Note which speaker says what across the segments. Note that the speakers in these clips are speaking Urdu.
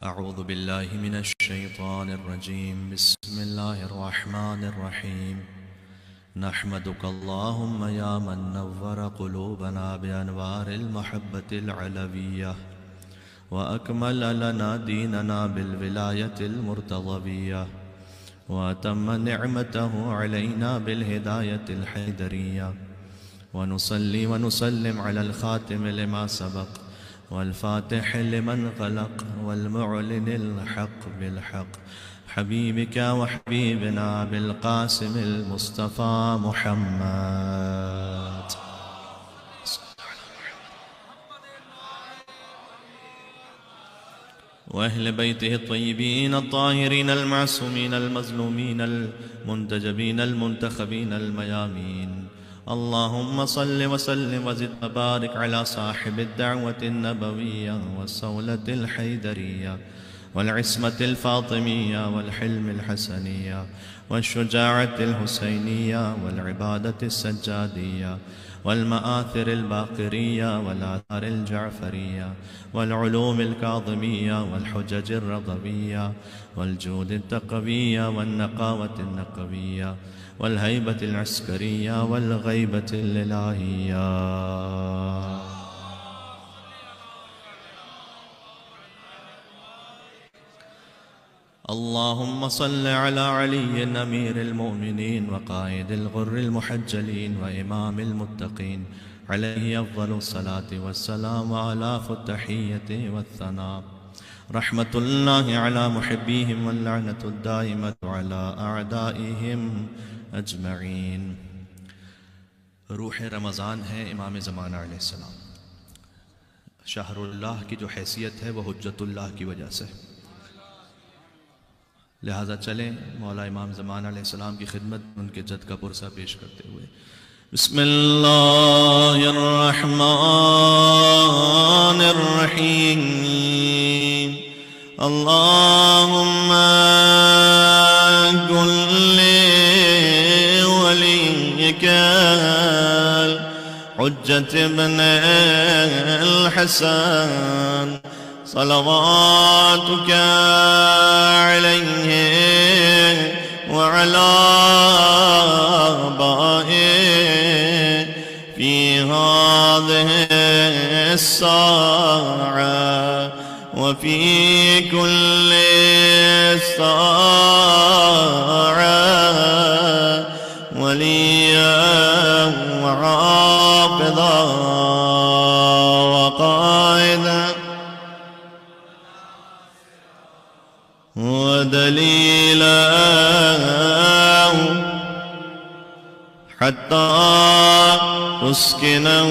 Speaker 1: أعوذ بالله من الشيطان الرجيم. بسم الله الرحمن الرحيم. نحمدك اللهم يا من نور قلوبنا بأنوار المحبة العلوية، وأكمل لنا ديننا بالولاية المرتضوية، وأتم نعمته علينا بالهداية الحيدرية، ونصلي ونسلم على الخاتم لما سبق والفاتح لمن غلق والمعلن الحق بالحق، حبيبك وحبيبنا بالقاسم المصطفى محمد وأهل بيته الطيبين الطاهرين المعصومين المظلومين المنتجبين المنتخبين الميامين. اللهم صل وسلم وزد وبارك على صاحب الدعوة النبوية والصولة الحيدرية والعصمة الفاطمية والحلم الحسنية والشجاعة الحسينية والعبادة السجادية والمآثر الباقرية والآثار الجعفرية والعلوم الكاظمية والحجج الرضوية والجود التقوية والنقاوة النقوية والهيبة العسكرية والغيبة الإلهية. اللهم صل على علي أمير المؤمنين وقائد الغر المحجلين وإمام المتقين، عليه أفضل الصلاة والسلام وآلاف التحية والثناء. رحمة الله على محبيهم واللعنة الدائمة على أعدائهم اجمعین. روح رمضان ہے امام زمانہ علیہ السلام. شہر اللہ کی جو حیثیت ہے وہ حجت اللہ کی وجہ سے، لہذا چلیں مولا امام زمانہ علیہ السلام کی خدمت ان کے جد کا پرسہ پیش کرتے ہوئے بسم اللہ الرحمن الرحیم. اللہم قل حجة ابن الحسن صلواتك عليه وعلى آبائه في هذه الساعة وفي كل ساعة وليا وعاقدا وقائدا ودليلا حتى تسكنه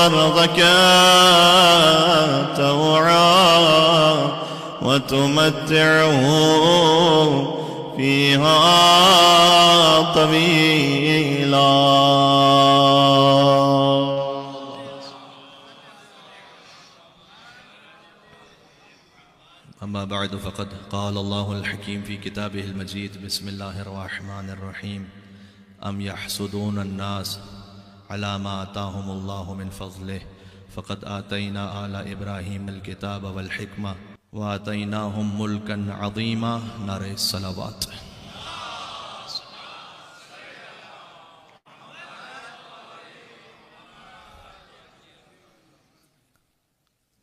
Speaker 1: أرضك توعا وتمتعه فيها طويلا. أما بعد فقد قال الله الحكيم في كتابه المجيد بسم الله الرحمن الرحيم. أم يحسدون الناس على ما آتاهم الله من فضله فقد آتينا آل إبراهيم الكتاب والحكمة وآتيناهم ملكا عظيما. نعرہ الصلوات.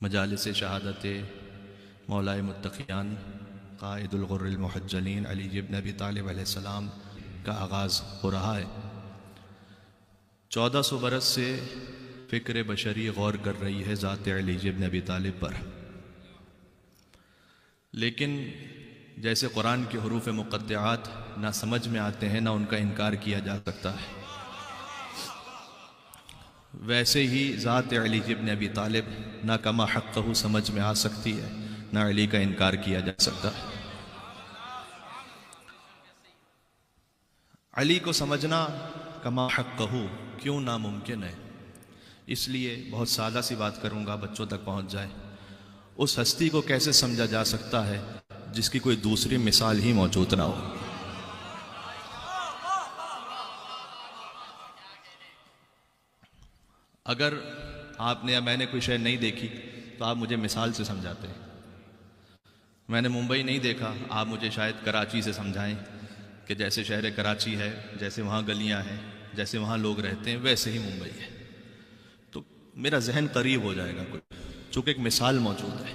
Speaker 1: مجالس شہادت مولا متقیان قائد الغر المحجلین علی بن ابی طالب علیہ السلام کا آغاز ہو رہا ہے. 1400 برس سے فکر بشری غور کر رہی ہے ذات علی بن ابی طالب پر، لیکن جیسے قرآن کے حروف مقطعات نہ سمجھ میں آتے ہیں نہ ان کا انکار کیا جا سکتا ہے، ویسے ہی ذات علی بن ابی طالب نہ کما حقہ سمجھ میں آ سکتی ہے نہ علی کا انکار کیا جا سکتا ہے. علی کو سمجھنا کما حقہ کیوں ناممکن ہے؟ اس لیے بہت سادہ سی بات کروں گا، بچوں تک پہنچ جائے. اس ہستی کو کیسے سمجھا جا سکتا ہے جس کی کوئی دوسری مثال ہی موجود نہ ہو؟ اگر آپ نے یا میں نے کوئی شے نہیں دیکھی تو آپ مجھے مثال سے سمجھاتے ہیں، میں نے ممبئی نہیں دیکھا، آپ مجھے شاید کراچی سے سمجھائیں کہ جیسے شہر کراچی ہے، جیسے وہاں گلیاں ہیں، جیسے وہاں لوگ رہتے ہیں، ویسے ہی ممبئی ہے، تو میرا ذہن قریب ہو جائے گا کچھ، چونکہ ایک مثال موجود ہے.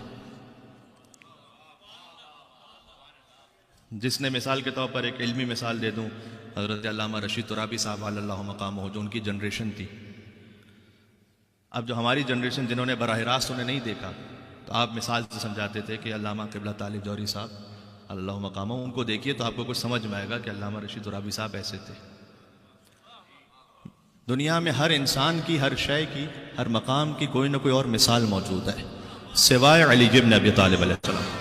Speaker 1: جس نے مثال کے طور پر ایک علمی مثال دے دوں، حضرت علامہ رشید ترابی صاحب علی اللہ مقامہ، جو ان کی جنریشن تھی. اب جو ہماری جنریشن جنہوں نے براہ راست انہیں نہیں دیکھا، تو آپ مثال سے سمجھاتے تھے کہ علامہ قبلہ طالب جوہری صاحب اللہ مقامہ، ان کو دیکھیے تو آپ کو کچھ سمجھ میں آئے گا کہ علامہ رشید ترابی صاحب ایسے تھے. دنیا میں ہر انسان کی، ہر شے کی، ہر مقام کی کوئی نہ کوئی اور مثال موجود ہے سوائے علی ابن ابی طالب علیہ السلام.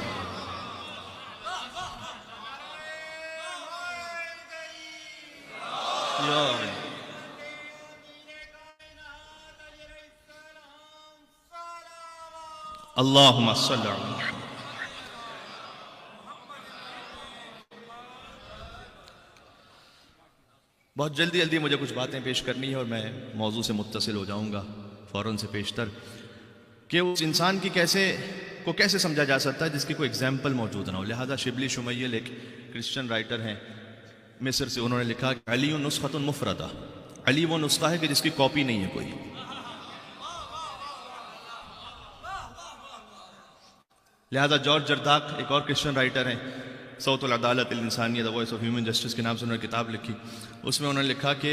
Speaker 1: اللہم صلی علی محمد. بہت جلدی مجھے کچھ باتیں پیش کرنی ہے اور میں موضوع سے متصل ہو جاؤں گا فوراً سے پیشتر، کہ اس انسان کی کیسے سمجھا جا سکتا ہے جس کی کوئی اگزامپل موجود نہ ہو. لہذا شبلی شمیل ایک کرسچن رائٹر ہیں مصر سے، انہوں نے لکھا کہ علی نسخۃ مفردہ، علی وہ نسخہ ہے کہ جس کی کاپی نہیں ہے کوئی. لہذا جارج جرداق ایک اور کرسچن رائٹر ہیں، صوت العدالت الانسانیہ، the voice of human justice کے نام سے انہوں نے کتاب لکھی. اس میں انہوں نے لکھا کہ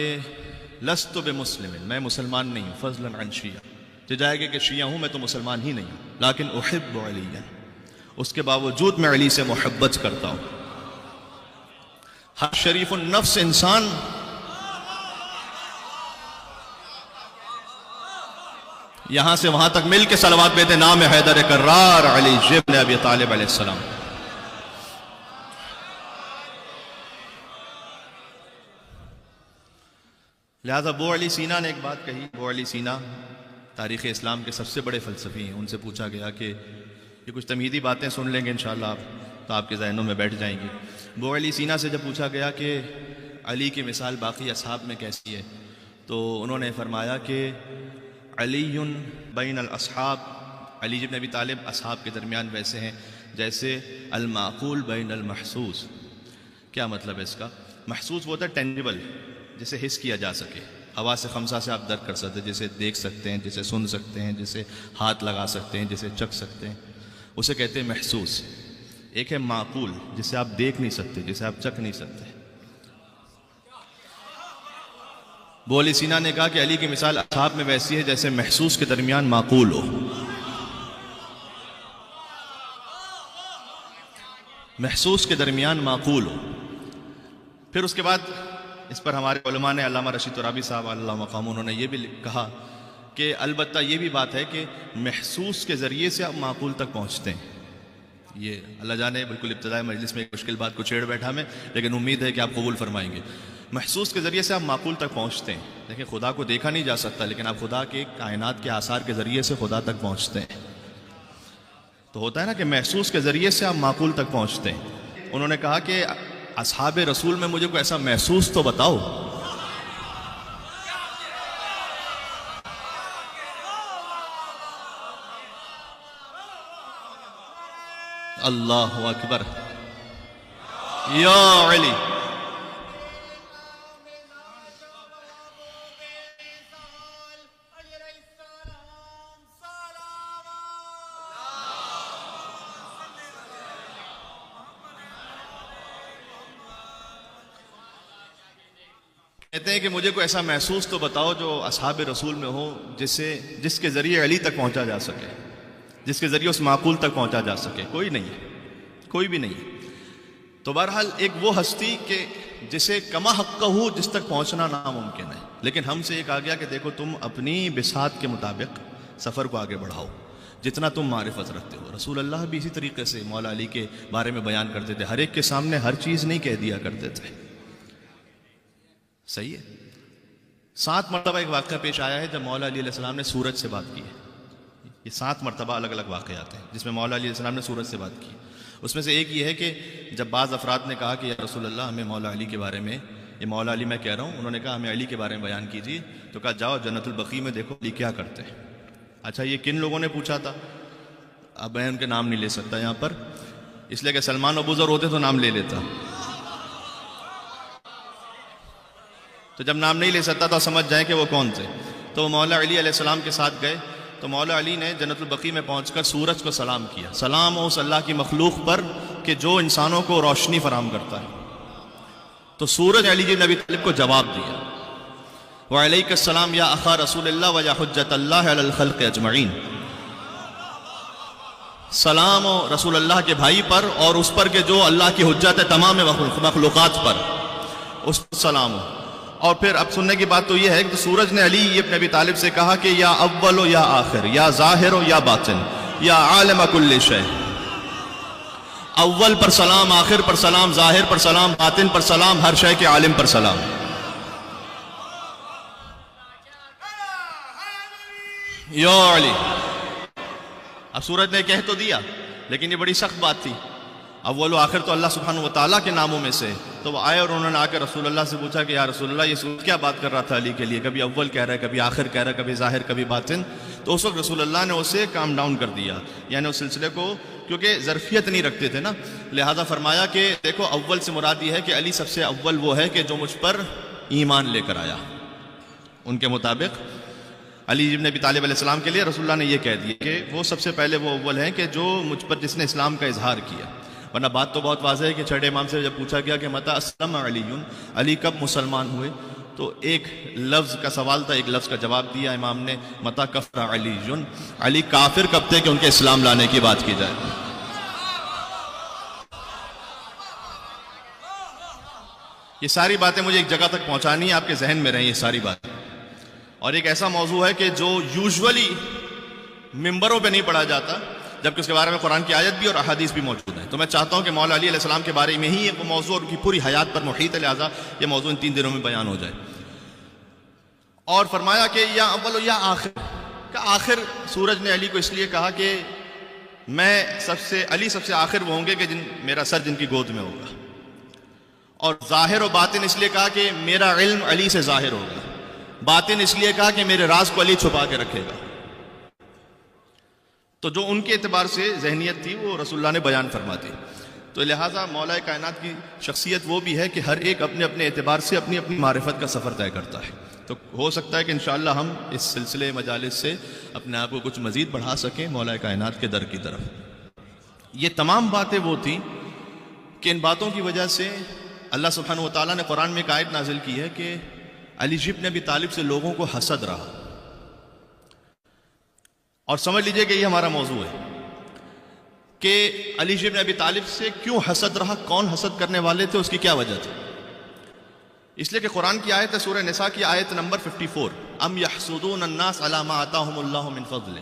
Speaker 1: لست بمسلم، میں مسلمان نہیں ہوں، فضلا عن شیعہ، جائے گا کہ شیعہ ہوں، میں تو مسلمان ہی نہیں ہوں، لیکن احب علی، اس کے باوجود میں علی سے محبت کرتا ہوں. ہر شریف النفس انسان یہاں سے وہاں تک مل کے صلوات بیتے نام حیدر کرار علی ابن ابی طالب علیہ السلام. لہذا ابو علی سینا نے ایک بات کہی. ابو علی سینا تاریخ اسلام کے سب سے بڑے فلسفی ہیں. ان سے پوچھا گیا کہ یہ کچھ تمہیدی باتیں سن لیں گے انشاءاللہ آپ، تو آپ کے ذہنوں میں بیٹھ جائیں گی. ابو علی سینا سے جب پوچھا گیا کہ علی کی مثال باقی اصحاب میں کیسی ہے، تو انہوں نے فرمایا کہ علی بین الاصحاب، علی ابن ابی طالب اصحاب کے درمیان ویسے ہیں جیسے المعقول بین المحسوس. کیا مطلب ہے اس کا؟ محسوس وہ ہوتا ہے ٹینجبل، جسے حس کیا جا سکے، حواس خمسہ سے آپ درک کر سکتے ہیں، جسے دیکھ سکتے ہیں، جسے سن سکتے ہیں، جسے ہاتھ لگا سکتے ہیں، جسے چکھ سکتے ہیں، اسے کہتے ہیں محسوس. ایک ہے معقول، جسے آپ دیکھ نہیں سکتے، جسے آپ چکھ نہیں سکتے. ابو علی سینا نے کہا کہ علی کی مثال اصحاب میں ویسی ہے جیسے محسوس کے درمیان معقول ہو. محسوس کے درمیان معقول ہو. پھر اس کے بعد اس پر ہمارے علماء نے، علامہ رشید ترابی صاحب اللہ مقام، انہوں نے یہ بھی کہا کہ البتہ یہ بھی بات ہے کہ محسوس کے ذریعے سے آپ معقول تک پہنچتے ہیں. یہ اللہ جانے بالکل ابتدائی مجلس میں ایک مشکل بات کو چھیڑ بیٹھا میں، لیکن امید ہے کہ آپ قبول فرمائیں گے. محسوس کے ذریعے سے آپ معقول تک پہنچتے ہیں. دیکھیں خدا کو دیکھا نہیں جا سکتا، لیکن آپ خدا کے کائنات کے آثار کے ذریعے سے خدا تک پہنچتے ہیں. تو ہوتا ہے نا کہ محسوس کے ذریعے سے آپ معقول تک پہنچتے ہیں. انہوں نے کہا کہ اصحاب رسول میں مجھے کوئی ایسا محسوس تو بتاؤ. اللہ اکبر یا علی. کہتے ہیں کہ مجھے کوئی ایسا محسوس تو بتاؤ جو اصحاب رسول میں ہو، جس کے ذریعے علی تک پہنچا جا سکے، جس کے ذریعے اس معقول تک پہنچا جا سکے. کوئی نہیں ہے، کوئی بھی نہیں ہے. تو بہرحال ایک وہ ہستی کہ جسے کما حق ہو، جس تک پہنچنا ناممکن ہے. لیکن ہم سے ایک آ گیا کہ دیکھو تم اپنی بساط کے مطابق سفر کو آگے بڑھاؤ جتنا تم معرفت رکھتے ہو. رسول اللہ بھی اسی طریقے سے مولا علی کے بارے میں بیان کرتے تھے. ہر ایک کے سامنے ہر چیز نہیں کہہ دیا کرتے تھے. صحیح ہے. 7 مرتبہ ایک واقعہ پیش آیا ہے جب مولا علی علیہ السلام نے سورج سے بات کی ہے. یہ 7 مرتبہ الگ الگ واقعات ہیں جس میں مولا علی علیہ السلام نے سورج سے بات کی. اس میں سے ایک یہ ہے کہ جب بعض افراد نے کہا کہ یا رسول اللہ ہمیں مولا علی کے بارے میں، یہ مولا علی میں کہہ رہا ہوں، انہوں نے کہا ہمیں علی کے بارے میں بیان کیجیے. تو کہا جاؤ جنت البقیع میں دیکھو علی کیا کرتے ہیں. اچھا یہ کن لوگوں نے پوچھا تھا؟ اب میں ان کے نام نہیں لے سکتا یہاں پر. اس لیے کہ سلمان ابو ذر ہوتے تو نام لے لیتا، تو جب نام نہیں لے سکتا تو سمجھ جائیں کہ وہ کون تھے۔ تو مولا علی علیہ السلام کے ساتھ گئے، تو مولا علی نے جنت البقیع میں پہنچ کر سورج کو سلام کیا، سلام ہو اس اللہ کی مخلوق پر کہ جو انسانوں کو روشنی فراہم کرتا ہے۔ تو سورج علی بن ابی طالب کو جواب دیا، وعلیک السلام یا اخا رسول اللہ و یا حجت اللہ علی الخلق اجمعین، سلام ہو رسول اللہ کے بھائی پر اور اس پر کہ جو اللہ کی حجت ہے تمام مخلوقات پر، اس پر سلام ہو۔ اور پھر اب سننے کی بات تو یہ ہے کہ سورج نے علی ابن ابی طالب سے کہا کہ یا اول ہو یا آخر، یا ظاہر ہو یا باطن، یا عالم کل شے، اول پر سلام، آخر پر سلام، ظاہر پر سلام، باطن پر سلام، ہر شے کے عالم پر سلام۔ یا علی، اب سورج نے کہہ تو دیا لیکن یہ بڑی سخت بات تھی، اول و آخر تو اللہ سبحانہ و تعالیٰ کے ناموں میں سے۔ تو وہ آئے اور انہوں نے آ کر رسول اللہ سے پوچھا کہ یا رسول اللہ یہ سورج کیا بات کر رہا تھا علی کے لیے، کبھی اول کہہ رہا ہے، کبھی آخر کہہ رہا ہے، کبھی ظاہر، کبھی باطن۔ تو اس وقت رسول اللہ نے اسے کام ڈاؤن کر دیا، یعنی اس سلسلے کو، کیونکہ ظرفیت نہیں رکھتے تھے نا، لہذا فرمایا کہ دیکھو اول سے مراد یہ ہے کہ علی سب سے اول وہ ہے کہ جو مجھ پر ایمان لے کر آیا۔ ان کے مطابق علی ابن ابی طالب علیہ السلام کے لیے رسول اللہ نے یہ کہہ دیا کہ وہ سب سے پہلے وہ اول ہیں کہ جو مجھ پر جس نے اسلام کا اظہار کیا۔ ورنہ بات تو بہت واضح ہے کہ چھٹے امام سے جب پوچھا گیا کہ متى اسلم علی، علی کب مسلمان ہوئے، تو ایک لفظ کا سوال تھا، ایک لفظ کا جواب دیا امام نے، متى کفر علی، علی کافر کب تھے کہ ان کے اسلام لانے کی بات کی جائے۔ یہ ساری باتیں مجھے ایک جگہ تک پہنچانی ہے، آپ کے ذہن میں رہیں یہ ساری باتیں، اور ایک ایسا موضوع ہے کہ جو یوزولی ممبروں پہ نہیں پڑھا جاتا، جبکہ اس کے بارے میں قرآن کی آیت بھی اور احادیث بھی موجود ہیں۔ تو میں چاہتا ہوں کہ مولا علی علیہ السلام کے بارے میں ہی وہ موضوع اور ان کی پوری حیات پر محیط ہے، لہٰذا یہ موضوع ان 3 دنوں میں بیان ہو جائے۔ اور فرمایا کہ یا اول یا آخر، کہ آخر سورج نے علی کو اس لیے کہا کہ میں علی سب سے آخر وہ ہوں گے کہ میرا سر جن کی گود میں ہوگا، اور ظاہر و باطن اس لیے کہا کہ میرا علم علی سے ظاہر ہوگا، باطن اس لیے کہا کہ میرے راز کو علی چھپا کے رکھے گا۔ تو جو ان کے اعتبار سے ذہنیت تھی وہ رسول اللہ نے بیان فرما دی۔ تو لہٰذا مولا کائنات کی شخصیت وہ بھی ہے کہ ہر ایک اپنے اپنے اعتبار سے اپنی اپنی معرفت کا سفر طے کرتا ہے۔ تو ہو سکتا ہے کہ انشاءاللہ ہم اس سلسلے مجالس سے اپنے آپ کو کچھ مزید بڑھا سکیں مولا کائنات کے در کی طرف۔ یہ تمام باتیں وہ تھیں کہ ان باتوں کی وجہ سے اللہ سبحانہ و تعالیٰ نے قرآن میں ایک آیت نازل کی ہے کہ علی ابن ابی طالب سے لوگوں کو حسد رہا۔ اور سمجھ لیجئے کہ یہ ہمارا موضوع ہے کہ علی ابن ابی طالب سے کیوں حسد رہا، کون حسد کرنے والے تھے، اس کی کیا وجہ تھی۔ اس لیے کہ قرآن کی آیت ہے سورہ نساء کی آیت نمبر 54، ام یحسدون الناس علی ما آتاہم اللہ من فضل،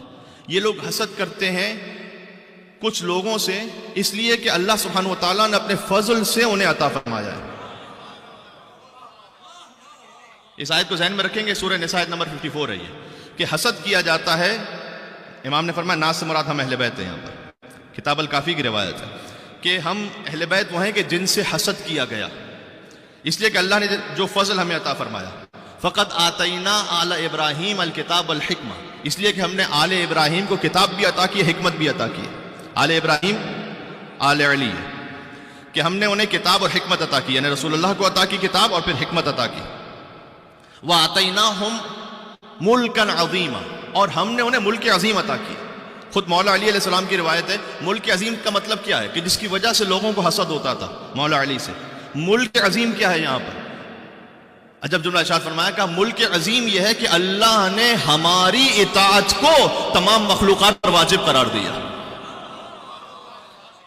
Speaker 1: یہ لوگ حسد کرتے ہیں کچھ لوگوں سے اس لیے کہ اللہ سبحانہ و تعالیٰ نے اپنے فضل سے انہیں عطا فرمایا ہے۔ اس آیت کو ذہن میں رکھیں گے، سورہ نساء آیت نمبر 54 ہے یہ، کہ حسد کیا جاتا ہے۔ امام نے فرمایا ناس سے مراد ہم اہل بیت ہیں، یہاں پر کتاب الکافی کی روایت ہے کہ ہم اہل بیت وہ ہیں کہ جن سے حسد کیا گیا، اس لیے کہ اللہ نے جو فضل ہمیں عطا فرمایا۔ فقط آتینا آل ابراہیم الکتاب والحکمہ، اس لیے کہ ہم نے آل ابراہیم کو کتاب بھی عطا کی، حکمت بھی عطا کی۔ آل ابراہیم آل علی ہے کہ ہم نے انہیں کتاب اور حکمت عطا کی، یعنی رسول اللہ کو عطا کی کتاب اور پھر حکمت عطا کی۔ وَآتَيْنَاهُمْ مُلْكًا عَظِيمًا، اور ہم نے انہیں ملک عظیم عطا کی۔ خود مولا علی علیہ السلام کی روایت ہے، ملک عظیم کا مطلب کیا ہے کہ جس کی وجہ سے لوگوں کو حسد ہوتا تھا مولا علی سے۔ ملک عظیم کیا ہے یہاں پر؟ عجب جملہ ارشاد فرمایا کہ ملک عظیم یہ ہے کہ اللہ نے ہماری اطاعت کو تمام مخلوقات پر واجب قرار دیا۔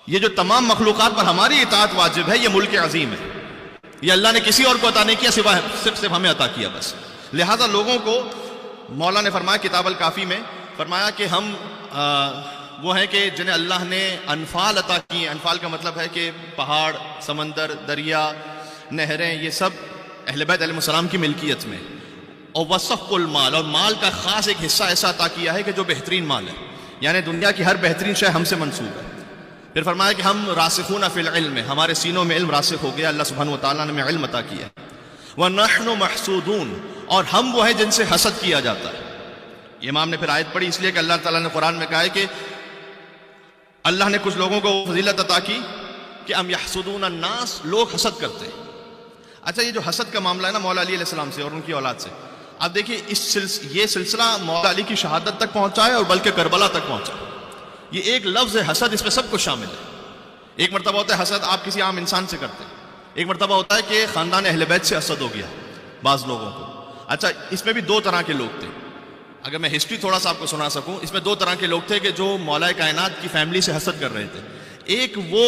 Speaker 1: یہ جو تمام مخلوقات پر ہماری اطاعت واجب ہے، یہ ملک عظیم ہے، یہ اللہ نے کسی اور کو عطا نہیں کیا، صرف ہمیں عطا کیا بس۔ لہذا لوگوں کو مولا نے فرمایا کتاب الکافی میں فرمایا کہ ہم وہ ہیں کہ جنہیں اللہ نے انفال عطا کی۔ انفال کا مطلب ہے کہ پہاڑ، سمندر، دریا، نہریں، یہ سب اہل بیت علیہ السلام کی ملکیت میں۔ اور وصف المال، اور مال کا خاص ایک حصہ ایسا عطا کیا ہے کہ جو بہترین مال ہے، یعنی دنیا کی ہر بہترین شے ہم سے منسوب ہے۔ پھر فرمایا کہ ہم راسخون فی العلم، ہمارے سینوں میں علم راسخ ہو گیا، اللہ سبحانہ و تعالیٰ نے ہمیں علم عطا کیا۔ وَنَحْنُ مَحْسُودُونَ، اور ہم وہ ہیں جن سے حسد کیا جاتا ہے۔ امام نے پھر آیت پڑھی اس لیے کہ اللہ تعالیٰ نے قرآن میں کہا ہے کہ اللہ نے کچھ لوگوں کو وہ فضیلت عطا کی کہ ام یحسدون الناس، لوگ حسد کرتے ہیں۔ اچھا، یہ جو حسد کا معاملہ ہے نا مولا علی علیہ السلام سے اور ان کی اولاد سے، اب دیکھیے یہ سلسلہ مولا علی کی شہادت تک پہنچا ہے اور بلکہ کربلا تک پہنچا۔ یہ ایک لفظ ہے حسد، اس میں سب کچھ شامل ہے۔ ایک مرتبہ ہوتا ہے حسد آپ کسی عام انسان سے کرتے ہیں، ایک مرتبہ ہوتا ہے کہ خاندان اہل بیت سے حسد ہو گیا بعض لوگوں کو۔ اچھا، اس میں بھی دو طرح کے لوگ تھے، اگر میں ہسٹری تھوڑا سا آپ کو سنا سکوں، اس میں دو طرح کے لوگ تھے کہ جو مولا کائنات کی فیملی سے حسد کر رہے تھے۔ ایک وہ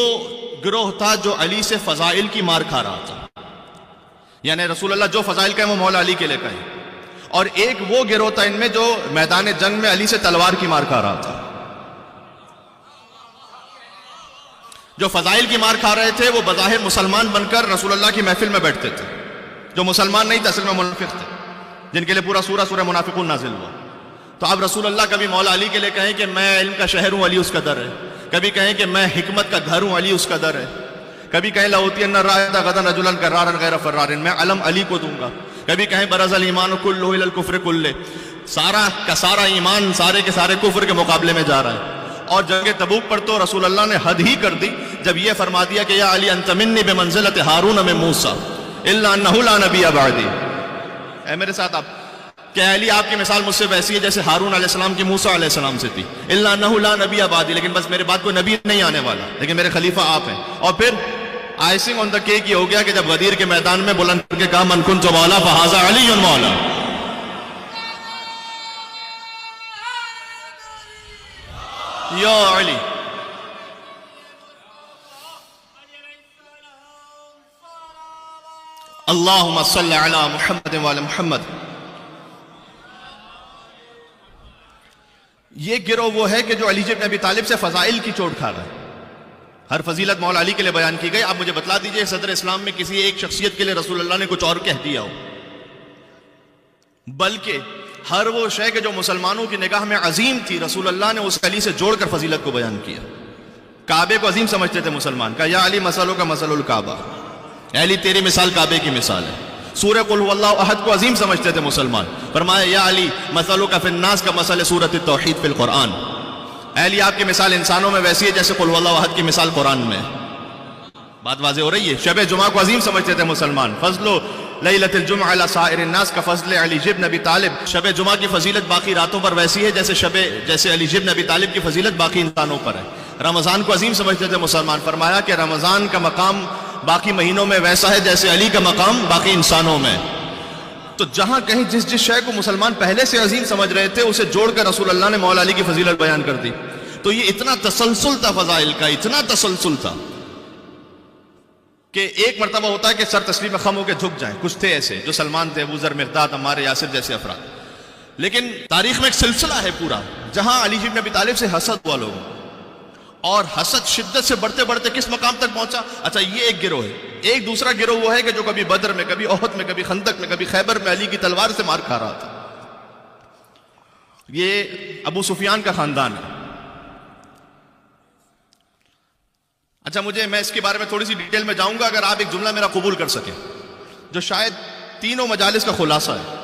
Speaker 1: گروہ تھا جو علی سے فضائل کی مار کھا رہا تھا، یعنی رسول اللہ جو فضائل کہیں وہ مولا علی کے لے کہیں، اور ایک وہ گروہ تھا ان میں جو میدان جنگ میں علی سے تلوار کی مار کھا رہا تھا۔ جو فضائل کی مار کھا رہے تھے وہ بظاہر مسلمان بن کر رسول اللہ کی محفل میں بیٹھتے تھے، جو مسلمان نہیں تھے اصل میں منافق تھے، جن کے لیے پورا سورہ منافقون نازل ہوا۔ تو اب رسول اللہ کبھی مولا علی کے لیے کہیں کہ میں علم کا شہر ہوں، علی اس کا در ہے، کبھی کہیں کہ میں حکمت کا گھر ہوں، علی اس کا در ہے، کبھی کہیں لَأُوتِيَنَّ الرَّائِدَ غَدًا رَجُلًا كَرَّارًا غَيْرَ فَرَّارٍ، میں علم علی کو دوں گا، کبھی کہیں برز الایمان کلہ الی الکفر کلہ، سارا کا سارا ایمان سارے کے سارے کفر کے مقابلے میں جا رہا ہے۔ اور جنگ تبوک پر تو رسول اللہ نے حد ہی کر دی جب یہ فرما دیا کہ یا علی انت منی بمنزلۃ ہارون من موسیٰ الا انہ لا نبی بعدی، اے میرے ساتھ آپ کہ علی آپ کی مثال مجھ سے ویسی ہے جیسے ہارون علیہ السلام کی موسیٰ علیہ السلام سے تھی، الا انہ لا نبی بعدی، لیکن بس میرے بعد کوئی نبی نہیں آنے والا، لیکن میرے خلیفہ آپ ہیں۔ اور پھر آئسنگ آن دا کیک یہ ہو گیا کہ جب غدیر کے میدان میں بلند کر کے کہا من کنت مولا فہذا علی مولا۔ یا علی، اللہم صلی علی محمد وعلی محمد۔ یہ گروہ وہ ہے کہ جو علی بن ابی طالب سے فضائل کی چوٹ کھا رہا ہے۔ ہر فضیلت مولا علی کے لیے بیان کی گئی۔ آپ مجھے بتلا دیجئے صدر اسلام میں کسی ایک شخصیت کے لیے رسول اللہ نے کچھ اور کہہ دیا ہو، بلکہ ہر وہ شے کہ جو مسلمانوں کی نگاہ میں عظیم تھی رسول اللہ نے اس علی سے جوڑ کر فضیلت کو بیان کیا۔ کعبے کو عظیم سمجھتے تھے مسلمان، کہا یا علی مثلوں کا مثل الکعبہ، اے علی تیری مثال کعبے کی مثال ہے۔ سورہ قل هو اللہ احد کو عظیم سمجھتے تھے مسلمان، فرمایا یا علی مثلوں کا فی الناس کا مثل سورۃ التوحید فی القرآن، اے علی آپ کی مثال انسانوں میں ویسی ہے جیسے قل هو اللہ احد کی مثال قرآن میں۔ بات واضح ہو رہی ہے۔ شب جمعہ کو عظیم سمجھتے تھے مسلمان، فضل لیلۃ الجمعہ علی سائر الناس کا فضل علی بن ابی طالب، شب جمعہ کی فضیلت باقی راتوں پر ویسی ہے جیسے علی بن ابی طالب کی فضیلت باقی انسانوں پر ہے۔ رمضان کو عظیم سمجھتے تھے مسلمان، فرمایا کہ رمضان کا مقام باقی مہینوں میں ویسا ہے جیسے علی کا مقام باقی انسانوں میں۔ تو جہاں کہیں جس شے کو مسلمان پہلے سے عظیم سمجھ رہے تھے اسے جوڑ کر رسول اللہ نے مولا علی کی فضیلت بیان کر دی۔ تو یہ اتنا تسلسل تھا فضائل کا، اتنا تسلسل تھا کہ ایک مرتبہ ہوتا ہے کہ سر تسلیم خم ہو کے جھک جائیں، کچھ تھے ایسے جو سلمان تھے، ابو ذر، مقداد، عمار، یاسر جیسے افراد، لیکن تاریخ میں ایک سلسلہ ہے پورا جہاں علی بن ابی طالب سے حسد ہوا لوگوں، اور حسد شدت سے بڑھتے بڑھتے کس مقام تک پہنچا۔ اچھا، یہ ایک گروہ ہے۔ ایک دوسرا گروہ وہ ہے کہ جو کبھی بدر میں، کبھی احد میں، کبھی خندق میں، کبھی خیبر میں علی کی تلوار سے مار کھا رہا تھا۔ یہ ابو سفیان کا خاندان ہے۔ اچھا، میں اس کے بارے میں تھوڑی سی ڈیٹیل میں جاؤں گا اگر آپ ایک جملہ میرا قبول کر سکیں جو شاید تینوں مجالس کا خلاصہ ہے۔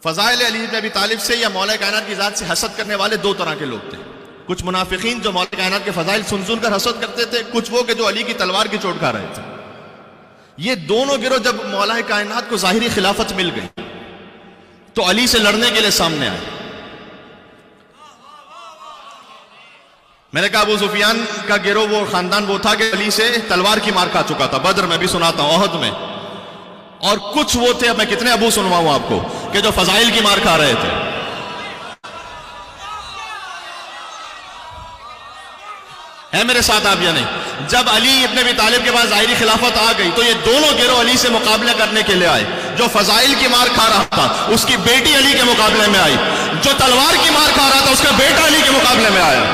Speaker 1: فضائل علی بن ابی طالب سے یا مولا کائنات کی ذات سے حسد کرنے والے دو طرح کے لوگ تھے۔ کچھ منافقین جو مولا کائنات کے فضائل سن کر حسد کرتے تھے، کچھ وہ کہ جو علی کی تلوار کی چوٹ کھا رہے تھے۔ یہ دونوں گروہ جب مولا کائنات کو ظاہری خلافت مل گئی تو علی سے لڑنے کے لیے سامنے آئے۔ میں نے کہا ابو سفیان کا گروہ وہ خاندان وہ تھا کہ علی سے تلوار کی مار کھا چکا تھا، بدر میں بھی سناتا ہوں، احد میں، اور کچھ وہ تھے، اب میں کتنے ابو سنواؤں آپ کو، کہ جو فضائل کی مار کھا رہے تھے۔ ہے میرے ساتھ آپ یا نہیں؟ جب علی ابن ابی طالب کے پاس ظاہری خلافت آ گئی تو یہ دونوں گروہ علی سے مقابلہ کرنے کے لیے آئے۔ جو فضائل کی مار کھا رہا تھا اس کی بیٹی علی کے مقابلے میں آئی، جو تلوار کی مار کھا رہا تھا اس کا بیٹا علی کے مقابلے میں آیا۔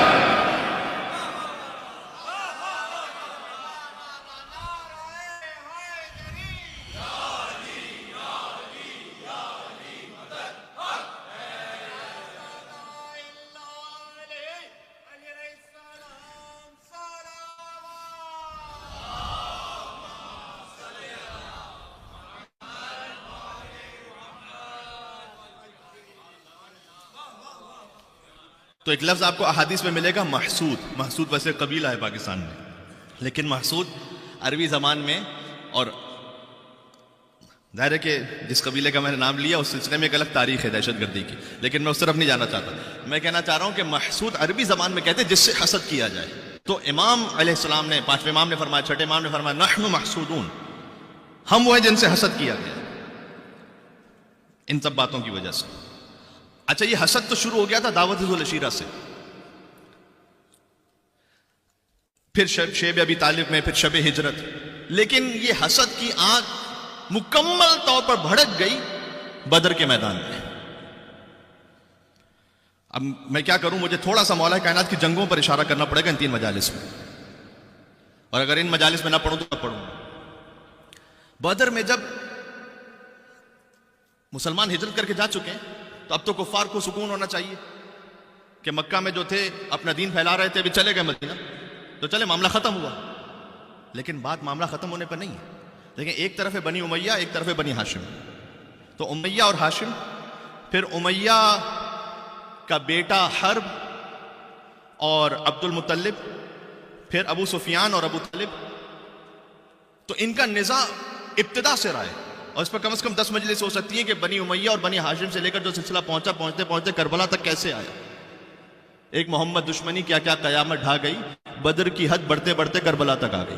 Speaker 2: تو ایک لفظ آپ کو احادیث میں ملے گا محسود. محسود ویسے قبیلہ ہے پاکستان میں، لیکن محسود عربی زبان میں، اور ظاہر ہے کہ جس قبیلے کا میں نے نام لیا اس سلسلے میں ایک الگ تاریخ ہے دہشت گردی کی، لیکن میں اس طرف نہیں جانا چاہتا. میں کہنا چاہ رہا ہوں کہ محسود عربی زبان میں کہتے ہیں جس سے حسد کیا جائے. تو امام علیہ السلام نے، پانچویں امام نے فرمایا، چھٹے امام نے فرمایا نحن محسودون، ہم وہ ہیں جن سے حسد کیا گیا ان سب باتوں کی وجہ سے. اچھا، یہ حسد تو شروع ہو گیا تھا دعوت ذو العشیرہ سے، پھر شیب ابی طالب میں، پھر شب ہجرت. لیکن یہ حسد کی آگ مکمل طور پر بھڑک گئی بدر کے میدان میں. اب میں کیا کروں، مجھے تھوڑا سا مولا کائنات کی جنگوں پر اشارہ کرنا پڑے گا ان 3 مجالس میں، اور اگر ان مجالس میں نہ پڑھوں تو نہ پڑھوں. بدر میں جب مسلمان ہجرت کر کے جا چکے ہیں تو اب تو کفار کو سکون ہونا چاہیے کہ مکہ میں جو تھے اپنا دین پھیلا رہے تھے، ابھی چلے گئے مدینہ تو چلے معاملہ ختم ہوا. لیکن بات معاملہ ختم ہونے پر نہیں ہے. لیکن ایک طرف ہے بنی امیہ، ایک طرف ہے بنی ہاشم. تو امیہ اور ہاشم، پھر امیہ کا بیٹا حرب اور عبد المطلب، پھر ابو سفیان اور ابو طالب. تو ان کا نزاع ابتدا سے رہا ہے، اور اس پر کم از کم 10 مجلس ہو سکتی ہیں کہ بنی امیہ اور بنی ہاشم سے لے کر جو سلسلہ پہنچتے پہنچتے کربلا تک کیسے آیا. ایک محمد دشمنی کیا کیا قیامت ڈھا گئی، بدر کی حد بڑھتے بڑھتے کربلا تک آ گئی.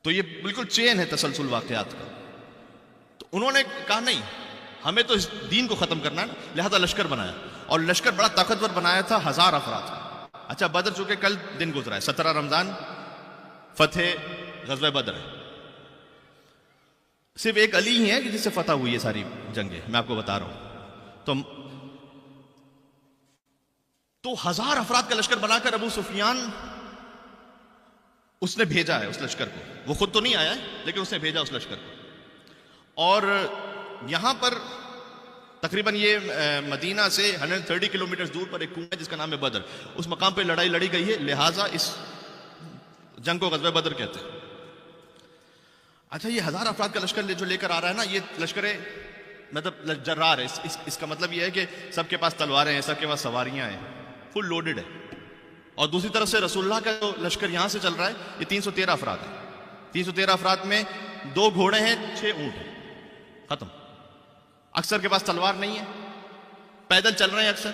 Speaker 2: تو یہ بالکل چین ہے تسلسل واقعات کا. تو انہوں نے کہا نہیں، ہمیں تو اس دین کو ختم کرنا ہے، لہذا لشکر بنایا، اور لشکر بڑا طاقتور بنایا تھا، 1000 افراد. اچھا، بدر چونکہ کل دن گزرا ہے، 17 رمضان فتح غزوہ بدر ہے. صرف ایک علی ہی ہے کہ جس سے فتح ہوئی ہے ساری جنگیں، میں آپ کو بتا رہا ہوں. تو 1000 افراد کا لشکر بنا کر ابو سفیان اس نے بھیجا ہے اس لشکر کو. وہ خود تو نہیں آیا ہے لیکن اس نے بھیجا اس لشکر کو. اور یہاں پر تقریباً یہ مدینہ سے 130 کلومیٹر دور پر ایک کنواں ہے جس کا نام ہے بدر. اس مقام پہ لڑائی لڑی گئی ہے، لہٰذا اس جنگ کو غزوہ بدر کہتے ہیں. اچھا، یہ 1000 افراد کا لشکر جو لے کر آ رہا ہے نا، یہ لشکر مطلب جرار ہے. اس کا مطلب یہ ہے کہ سب کے پاس تلواریں ہیں، سب کے پاس سواریاں ہیں، فل لوڈڈ ہے. اور دوسری طرف سے رسول اللہ کا جو لشکر یہاں سے چل رہا ہے یہ 313 افراد ہے. 313 افراد میں 2 گھوڑے ہیں، 6 اونٹ ہیں، ختم. اکثر کے پاس تلوار نہیں ہے، پیدل چل رہے ہیں اکثر.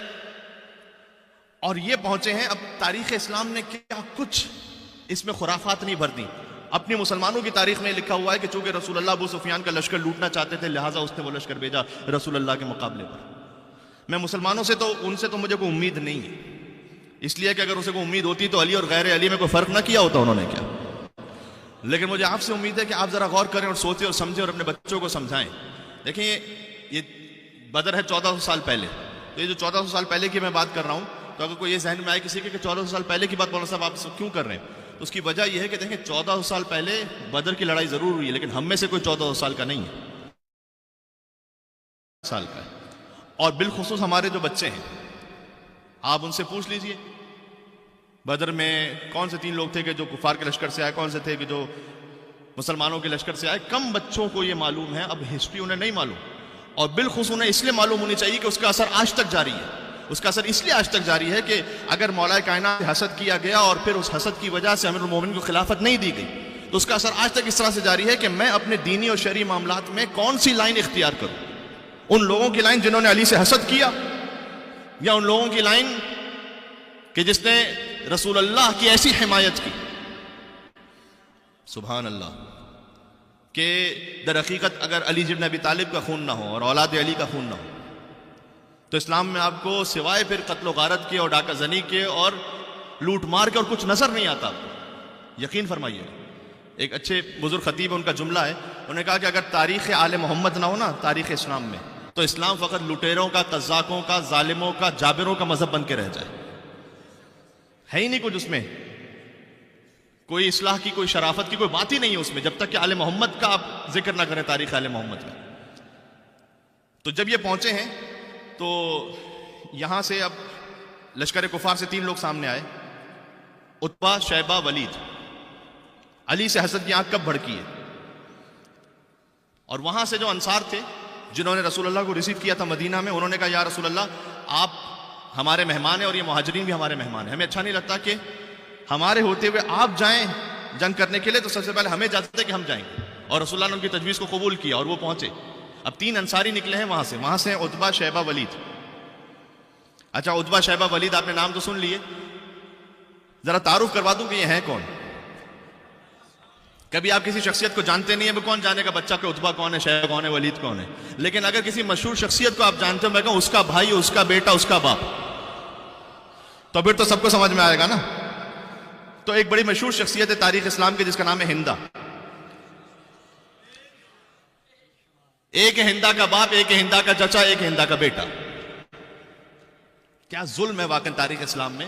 Speaker 2: اور یہ پہنچے ہیں. اب تاریخ اسلام نے کیا کچھ اس میں خرافات نہیں بھر دی. اپنی مسلمانوں کی تاریخ میں لکھا ہوا ہے کہ چونکہ رسول اللہ ابو سفیان کا لشکر لوٹنا چاہتے تھے، لہٰذا اس نے وہ لشکر بھیجا رسول اللہ کے مقابلے پر. میں مسلمانوں سے تو ان سے تو مجھے کوئی امید نہیں ہے، اس لیے کہ اگر اسے کوئی امید ہوتی تو علی اور غیر علی میں کوئی فرق نہ کیا ہوتا انہوں نے کیا. لیکن مجھے آپ سے امید ہے کہ آپ ذرا غور کریں اور سوچیں اور سمجھیں اور اپنے بچوں کو سمجھائیں. دیکھیں یہ بدر ہے 1400 سال پہلے. تو یہ جو 1400 سال پہلے کی میں بات کر رہا ہوں، تو اگر کوئی یہ ذہن میں آئے کسی کے کہ 1400 سال پہلے کی بات مولانا صاحب آپ کیوں کر رہے ہیں، تو اس کی وجہ یہ ہے کہ دیکھیں 1400 سال پہلے بدر کی لڑائی ضرور ہوئی ہے، لیکن ہم میں سے کوئی 1400 سال کا نہیں ہے، سال کا ہے. اور بالخصوص ہمارے جو بچے ہیں، آپ ان سے پوچھ لیجئے بدر میں کون سے 3 لوگ تھے کہ جو کفار کے لشکر سے آئے، کون سے تھے کہ جو مسلمانوں کے لشکر سے آئے. کم بچوں کو یہ معلوم ہے. اب ہسٹری انہیں نہیں معلوم، اور بالخصوص انہیں اس لیے معلوم ہونی چاہیے کہ اس کا اثر آج تک جاری ہے. اس کا اثر اس لیے آج تک جاری ہے کہ اگر مولا کائنات حسد کیا گیا اور پھر اس حسد کی وجہ سے امیر المومنین کو خلافت نہیں دی گئی، تو اس کا اثر آج تک اس طرح سے جاری ہے کہ میں اپنے دینی اور شرعی معاملات میں کون سی لائن اختیار کروں. ان لوگوں کی لائن جنہوں نے علی سے حسد کیا، یا ان لوگوں کی لائن کہ جس نے رسول اللہ کی ایسی حمایت کی. سبحان اللہ، کہ در حقیقت اگر علی بن ابی طالب کا خون نہ ہو اور اولاد علی کا خون نہ ہو تو اسلام میں آپ کو سوائے پھر قتل و غارت کے اور ڈاکہ زنی کے اور لوٹ مار کے اور کچھ نظر نہیں آتا. آپ کو یقین فرمائیے. ایک اچھے بزرگ خطیب ان کا جملہ ہے، انہوں نے کہا کہ اگر تاریخ آل محمد نہ ہو نا تاریخ اسلام میں، تو اسلام فقط لٹیروں کا، قذاقوں کا، ظالموں کا، جابروں کا مذہب بن کے رہ جائے. ہے ہی نہیں کچھ اس میں، کوئی اصلاح کی، کوئی شرافت کی کوئی بات ہی نہیں ہے اس میں، جب تک کہ آل محمد کا آپ ذکر نہ کریں، تاریخ آل محمد کا. تو جب یہ پہنچے ہیں تو یہاں سے اب لشکر کفار سے 3 لوگ سامنے آئے، عتبہ، شیبہ، ولید. علی سے حسد کی آنکھ کب بھڑکی ہے. اور وہاں سے جو انصار تھے جنہوں نے رسول اللہ کو ریسیو کیا تھا مدینہ میں، انہوں نے کہا یا رسول اللہ آپ ہمارے مہمان ہیں اور یہ مہاجرین بھی ہمارے مہمان ہیں. ہمیں اچھا نہیں لگتا کہ ہمارے ہوتے ہوئے آپ جائیں جنگ کرنے کے لیے، تو سب سے پہلے ہمیں اجازت ہے کہ ہم جائیں. اور رسول اللہ نے ان کی تجویز کو قبول کیا اور وہ پہنچے. اب 3 انصاری نکلے ہیں وہاں سے عتبہ، شیبہ، ولید. اچھا عتبہ، شیبہ، ولید آپ نے نام تو سن لیے، ذرا تعارف کروا دوں کہ یہ ہیں کون. کبھی آپ کسی شخصیت کو جانتے نہیں ہیں، وہ کون جانے کا بچہ کہ عتبہ کون ہے، شیبہ کون ہے، ولید کون ہے. لیکن اگر کسی مشہور شخصیت کو آپ جانتے ہو، میں کہوں اس کا بھائی، اس کا بیٹا، اس کا باپ، تو پھر تو سب کو سمجھ میں آئے گا نا. تو ایک بڑی مشہور شخصیت ہے تاریخ اسلام کی جس کا نام ہے ہندا. ایک ہے ہندا کا باپ، ایک ہے ہندا کا چچا، ایک ہے ہندا کا بیٹا. کیا ظلم ہے واقعی تاریخ اسلام میں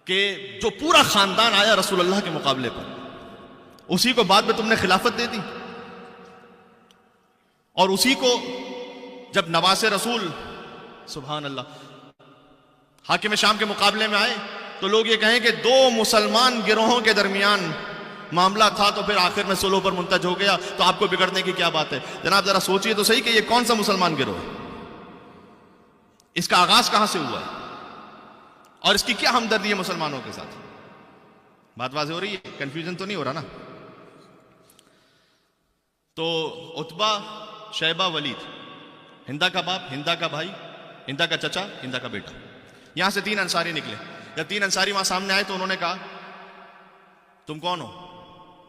Speaker 2: کہ جو پورا خاندان آیا رسول اللہ کے مقابلے پر، اسی کو بعد میں تم نے خلافت دے دی. اور اسی کو جب نواس رسول سبحان اللہ حاکم شام کے مقابلے میں آئے تو لوگ یہ کہیں کہ 2 مسلمان گروہوں کے درمیان معاملہ تھا تو پھر آخر میں صلح پر منتج ہو گیا، تو آپ کو بگڑنے کی کیا بات ہے؟ جناب ذرا سوچئے تو صحیح کہ یہ کون سا مسلمان گروہ ہے، اس کا آغاز کہاں سے ہوا ہے، اور اس کی کیا ہمدردی ہے مسلمانوں کے ساتھ؟ بات واضح ہو رہی ہے؟ کنفیوژن تو نہیں ہو رہا نا؟ تو عتبہ، شیبہ، ولید، ہندا کا باپ، ہندا کا بھائی، ہندا کا چچا، ہندا کا بیٹا. یہاں سے 3 انصاری نکلے. جب 3 انصاری وہاں سامنے آئے تو انہوں نے کہا تم کون ہو؟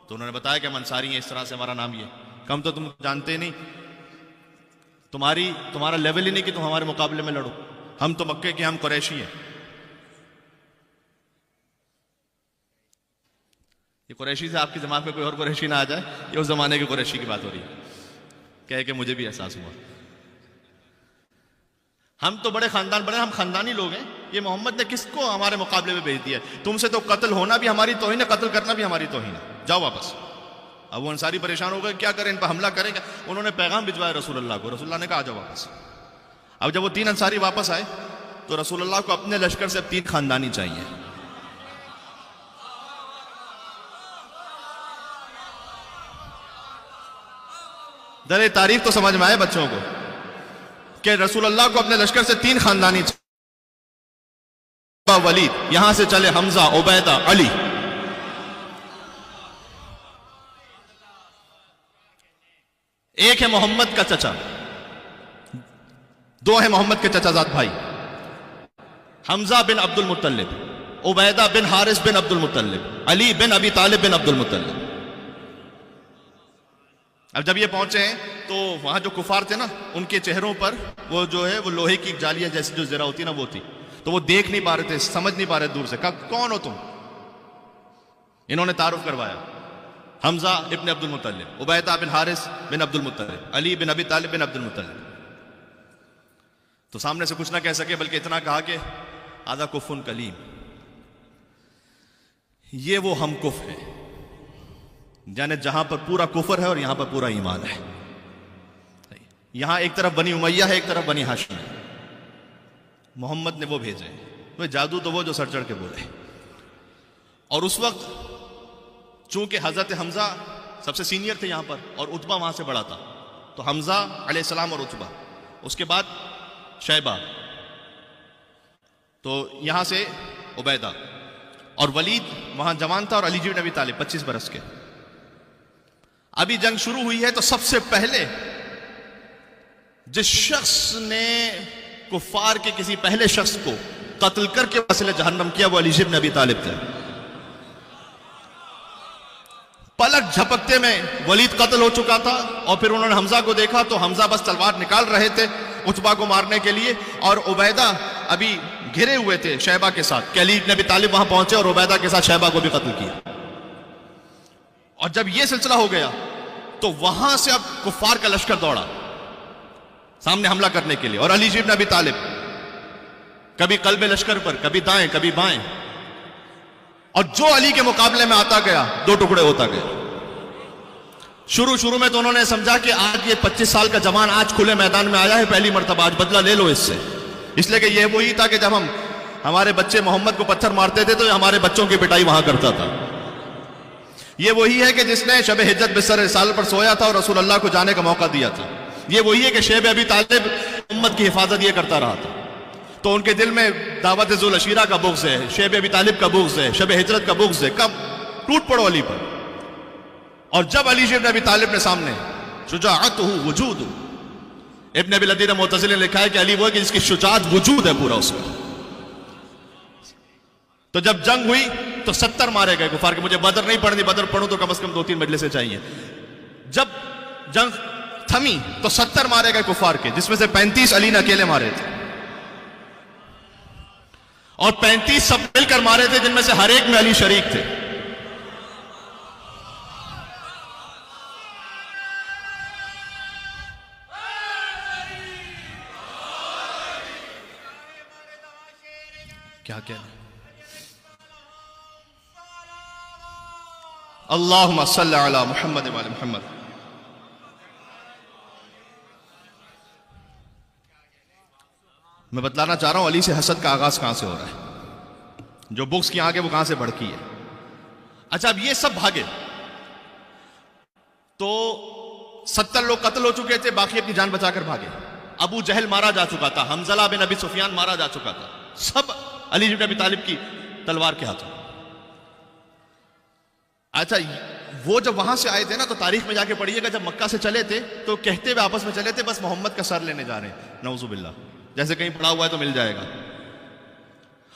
Speaker 2: تو انہوں نے بتایا کہ ہم انصاری ہیں، اس طرح سے ہمارا نام یہ. کم تو تم جانتے نہیں، تمہارا لیول ہی نہیں کہ تم ہمارے مقابلے میں لڑو. ہم تو مکے کے، ہم قریشی ہیں. یہ قریشی سے آپ کے دماغ میں کوئی اور قریشی نہ آ جائے، یہ اس زمانے کے قریشی کی بات ہو رہی ہے. کہے کہ مجھے بھی احساس ہوا، ہم تو بڑے خاندان، ہم خاندانی لوگ ہیں. یہ محمد نے کس کو ہمارے مقابلے میں بھیج دیا ہے؟ تم سے تو قتل ہونا بھی ہماری توہین ہے، قتل کرنا بھی ہماری توہین ہے، جاؤ واپس. اب وہ انصاری پریشان ہو گئے، کیا کریں، ان پر حملہ کریں گے. انہوں نے پیغام بھجوایا رسول اللہ کو. رسول اللہ نے کہا آ جاؤ واپس. اب جب وہ 3 انصاری واپس آئے تو رسول اللہ کو اپنے لشکر سے اب 3 خاندانی چاہیے. در تاریخ تو سمجھ میں آئے بچوں کو کہ رسول اللہ کو اپنے لشکر سے 3 خاندانی چاہیے. ولید، یہاں سے چلے حمزہ، عبیدہ، علی. ایک ہے محمد کا چچا، 2 ہے محمد کے چچا زاد بھائی، حمزہ بن عبد المطلب، عبیدہ بن حارث بن عبد المطلب، علی بن ابی طالب بن عبد المطلب. اب جب یہ پہنچے ہیں تو وہاں جو کفار تھے نا، ان کے چہروں پر وہ جو ہے وہ لوہے کی جالیاں جیسی جو زرہ ہوتی نا وہ تھی، تو وہ دیکھ نہیں پا رہے تھے، سمجھ نہیں پا رہے دور سے. کہا کون ہو تم؟ انہوں نے تعارف کروایا، حمزہ ابن عبد المطلب، عبیدہ بن حارث بن عبد المطلب، علی بن ابی طالب بن عبد المطلب. تو سامنے سے کچھ نہ کہہ سکے بلکہ اتنا کہا کہ آدھا کفن کلیم، یہ وہ ہم کف ہے، یعنی جہاں پر پورا کفر ہے اور یہاں پر پورا ایمان ہے. یہاں ایک طرف بنی امیہ ہے، ایک طرف بنی ہاشم ہے. محمد نے وہ بھیجے، وہ جادو تو وہ جو سر چڑھ کے بولے. اور اس وقت چونکہ حضرت حمزہ سب سے سینئر تھے یہاں پر اور عتبہ وہاں سے بڑا تھا، تو حمزہ علیہ السلام اور عتبہ، اس کے بعد شیبہ، تو یہاں سے عبیدہ، اور ولید وہاں جوان تھا، اور علی بن ابی طالب 25 برس کے. ابھی جنگ شروع ہوئی ہے تو سب سے پہلے جس شخص نے کفار کے کسی پہلے شخص کو قتل کر کے وصل جہنم کیا وہ علی بن ابی طالب تھے. پلک جھپکتے میں ولید قتل ہو چکا تھا، اور پھر انہوں نے حمزہ کو دیکھا تو حمزہ بس تلوار نکال رہے تھے عتبہ کو مارنے کے لیے، اور عبیدہ ابھی گھرے ہوئے تھے شیبہ کے ساتھ کہ علی بن ابی طالب وہاں پہنچے اور عبیدہ کے ساتھ شیبہ کو بھی قتل کیا. اور جب یہ سلسلہ ہو گیا تو وہاں سے اب کفار کا لشکر دوڑا سامنے حملہ کرنے کے لیے، اور علی بن ابی طالب کبھی قلب لشکر پر، کبھی دائیں کبھی بائیں، اور جو علی کے مقابلے میں آتا گیا 2 ٹکڑے ہوتا گیا. شروع میں تو انہوں نے سمجھا کہ آج یہ 25 سال کا جوان آج کھلے میدان میں آیا ہے پہلی مرتبہ، آج بدلہ لے لو اس سے. اس لیے کہ یہ وہی تھا کہ جب ہمارے بچے محمد کو پتھر مارتے تھے تو یہ ہمارے بچوں کی پٹائی وہاں کرتا تھا. یہ وہی ہے کہ جس نے شب ہجرت بستر رسالت پر سویا تھا اور رسول اللہ کو جانے کا موقع دیا تھا. یہ وہی ہے کہ شیب ابی طالب محمد کی حفاظت یہ کرتا رہا تھا. تو ان کے دل میں دعوت ذو العشیرہ کا بغض ہے، شیب ابی طالب کا بغض ہے، شب ہجرت کا بغض ہے. کب؟ ٹوٹ پڑو علی پر. اور جب علی ابن ابی طالب نے سامنے شجاعت وجود، ابن ابی العدید معتزلی نے لکھا ہے کہ علی وہ ہے کہ جس کی شجاعت وجود ہے پورا اس کا. تو جب جنگ ہوئی تو 70 مارے گئے کفار کے. مجھے بدر نہیں پڑھنی، بدر پڑھوں تو کم از کم 2-3 مجلسیں چاہیے. جب جنگ تھمی تو 70 مارے گئے کفار کے، جس میں سے 35 علی نے اکیلے مارے تھے، اور 35 سب مل کر مارے تھے، جن میں سے ہر ایک میں علی شریک تھے. کیا کہنا؟ اللہم صلی علی محمد وعلی محمد. میں بتلانا چاہ رہا ہوں علی سے حسد کا آغاز کہاں سے ہو رہا ہے، جو بغض کی آنکھ ہے وہ کہاں سے بھڑکی ہے. اچھا اب یہ سب بھاگے تو 70 لوگ قتل ہو چکے تھے، باقی اپنی جان بچا کر بھاگے. ابو جہل مارا جا چکا تھا، حنظلہ بن ابی سفیان مارا جا چکا تھا، سب علی بن ابی طالب کی تلوار کے ہاتھوں. اچھا وہ جب وہاں سے آئے تھے نا تو تاریخ میں جا کے پڑھیے گا، جب مکہ سے چلے تھے تو کہتے ہوئے آپس میں چلے تھے بس محمد کا سر لینے جا رہے ہیں، نعوذ باللہ، جیسے کہیں پڑا ہوا ہے تو مل جائے گا.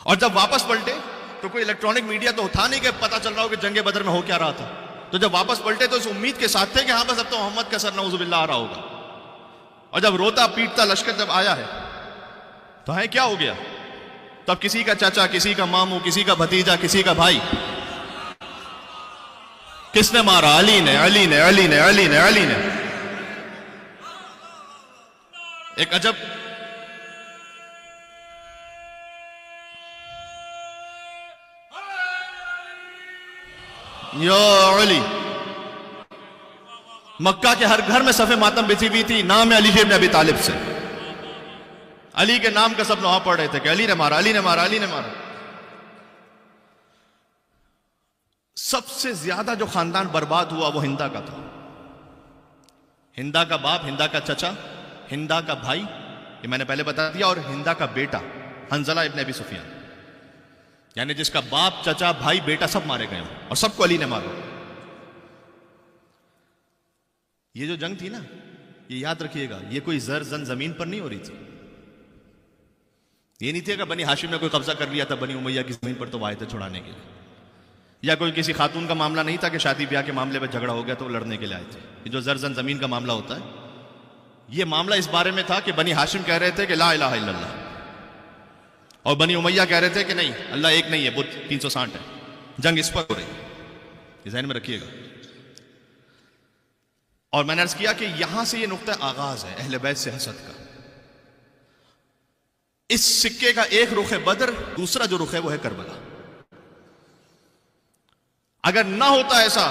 Speaker 2: اور جب واپس پلٹے تو کوئی الیکٹرانک میڈیا تو تھا نہیں کہ پتہ چل رہا ہو کہ جنگ بدر میں ہو کیا رہا تھا. تو جب واپس پلٹے تو اس امید کے ساتھ تھے کہ ہاں بس اب تو محمد کا سر نعوذ باللہ آ رہا ہوگا. اور جب روتا پیٹتا لشکر جب آیا ہے تو ہے کیا ہو گیا؟ تب کسی کا چاچا، کسی کا ماموں، کسی کا بھتیجا، کسی کا بھائی. کس نے مارا؟ علی نے، علی نے، علی نے، علی نے، علی نے. ایک عجب یا علی. مکہ کے ہر گھر میں صف ماتم بچھی ہوئی تھی، نام ہے علی ابن ابی طالب سے. علی کے نام کا سب نوحہ پڑھ رہے تھے کہ علی نے مارا، علی نے مارا، علی نے مارا. سب سے زیادہ جو خاندان برباد ہوا وہ ہندا کا تھا. ہندا کا باپ، ہندا کا چچا، ہندا کا بھائی، یہ میں نے پہلے بتا دیا، اور ہندا کا بیٹا حنظلہ ابن ابی سفیان، یعنی جس کا باپ، چچا، بھائی، بیٹا سب مارے گئے ہوں، اور سب کو علی نے مارا. یہ جو جنگ تھی نا، یہ یاد رکھیے گا، یہ کوئی زن زمین پر نہیں ہو رہی تھی. یہ نہیں تھی کہ بنی ہاشم نے کوئی قبضہ کر لیا تھا بنی امیہ کی زمین پر تو وہ آئے تھے چھڑانے کے لیے، یا کوئی کسی خاتون کا معاملہ نہیں تھا کہ شادی بیاہ کے معاملے میں جھگڑا ہو گیا تو وہ لڑنے کے لیے آئے تھے. یہ جو زن زمین کا معاملہ ہوتا ہے، یہ معاملہ اس بارے میں تھا کہ بنی ہاشم کہہ رہے تھے کہ لا الہ الا اللہ، اور بنی امیہ کہہ رہے تھے کہ نہیں، اللہ ایک نہیں ہے، بت 360 ہے. جنگ اس پر ہو رہی ہے، یہ ذہن میں رکھیے گا. اور میں نے عرض کیا کہ یہاں سے یہ نقطہ آغاز ہے اہل بیت سے حسد کا. اس سکے کا ایک رخ ہے بدر، دوسرا جو رخ ہے وہ ہے کربلا. اگر نہ ہوتا ایسا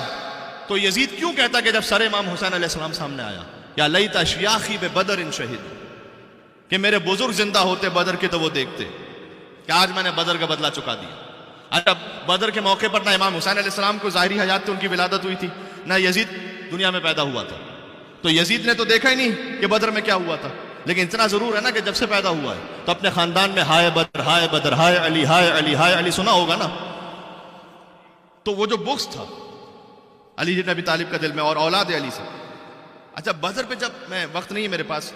Speaker 2: تو یزید کیوں کہتا کہ جب سر امام حسین علیہ السلام سامنے آیا، یا لیت اشیاخی ببدر شہید، کہ میرے بزرگ زندہ ہوتے بدر کے تو وہ دیکھتے کہ آج میں نے بدر کا بدلہ چکا دیا. اچھا بدر کے موقع پر نہ امام حسین علیہ السلام کو ظاہری حیات تھی، ان کی ولادت ہوئی تھی، نہ یزید دنیا میں پیدا ہوا تھا. تو یزید نے تو دیکھا ہی نہیں کہ بدر میں کیا ہوا تھا، لیکن اتنا ضرور ہے نا کہ جب سے پیدا ہوا ہے تو اپنے خاندان میں ہائے بدر، ہائے بدر، ہائے علی، ہائے علی، ہائے علی سنا ہوگا نا. تو وہ جو بغض تھا علی بن ابی طالب کا دل میں، اور اولاد علی سے. اچھا بدر پہ جب، میں وقت نہیں ہے میرے پاس،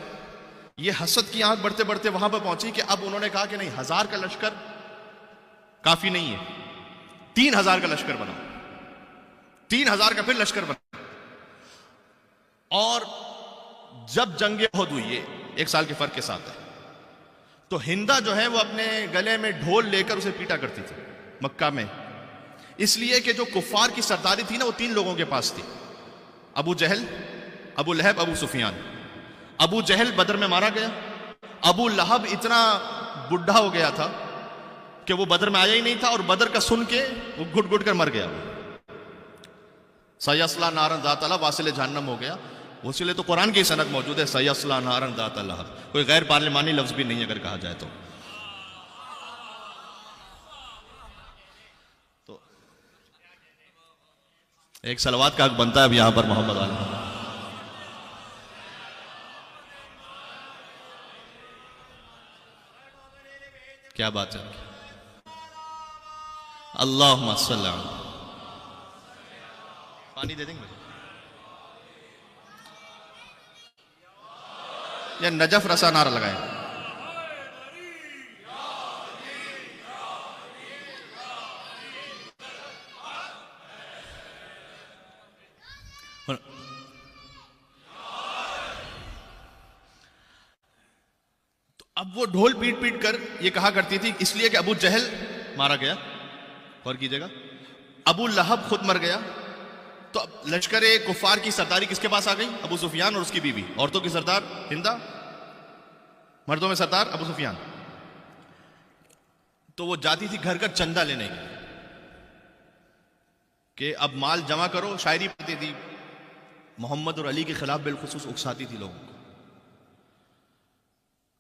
Speaker 2: یہ حسد کی آنکھ بڑھتے بڑھتے وہاں پہ پہنچی کہ اب انہوں نے کہا کہ نہیں، 1000 کا لشکر کافی نہیں ہے، 3000 کا لشکر بنا، 3000 کا پھر لشکر بنا. اور جب جنگ احد ہوئی، یہ 1 سال کے فرق کے ساتھ ہے، تو ہندا جو ہے وہ اپنے گلے میں ڈھول لے کر اسے پیٹا کرتی تھی مکہ میں، اس لیے کہ جو کفار کی سرداری تھی نا وہ 3 لوگوں کے پاس تھی، ابو جہل، ابو لہب، ابو سفیان. ابو جہل بدر میں مارا گیا، ابو لہب اتنا بڈھا ہو گیا تھا کہ وہ بدر میں آیا ہی نہیں تھا، اور بدر کا سن کے وہ گھٹ گھٹ کر مر گیا. سیصلی نارا ذات لہب، واصل جہنم ہو گیا. اسی لیے تو قرآن کی سند موجود ہے، سیصلی نارا ذات لہب، کوئی غیر پارلیمانی لفظ بھی نہیں اگر کہا جائے تو. ایک صلوات کا حق بنتا ہے اب یہاں پر محمد علی. کیا بات ہے. اللہم صلی علی. پانی دے دیں گے یا نجف رسا نعرہ لگائیں. تو اب وہ ڈھول پیٹ پیٹ کر یہ کہا کرتی تھی اس لیے کہ ابو جہل مارا گیا. غور کیجیے گا, ابو لہب خود مر گیا. تو اب لشکر کفار کی سرداری کس کے پاس آ گئی؟ ابو سفیان اور اس کی بیوی. عورتوں کی سردار ہندا, مردوں میں سردار ابو سفیان. تو وہ جاتی تھی گھر گھر چندہ لینے کی کہ اب مال جمع کرو. شاعری پڑھتی تھی, محمد اور علی کے خلاف بالخصوص اکساتی تھی لوگوں کو.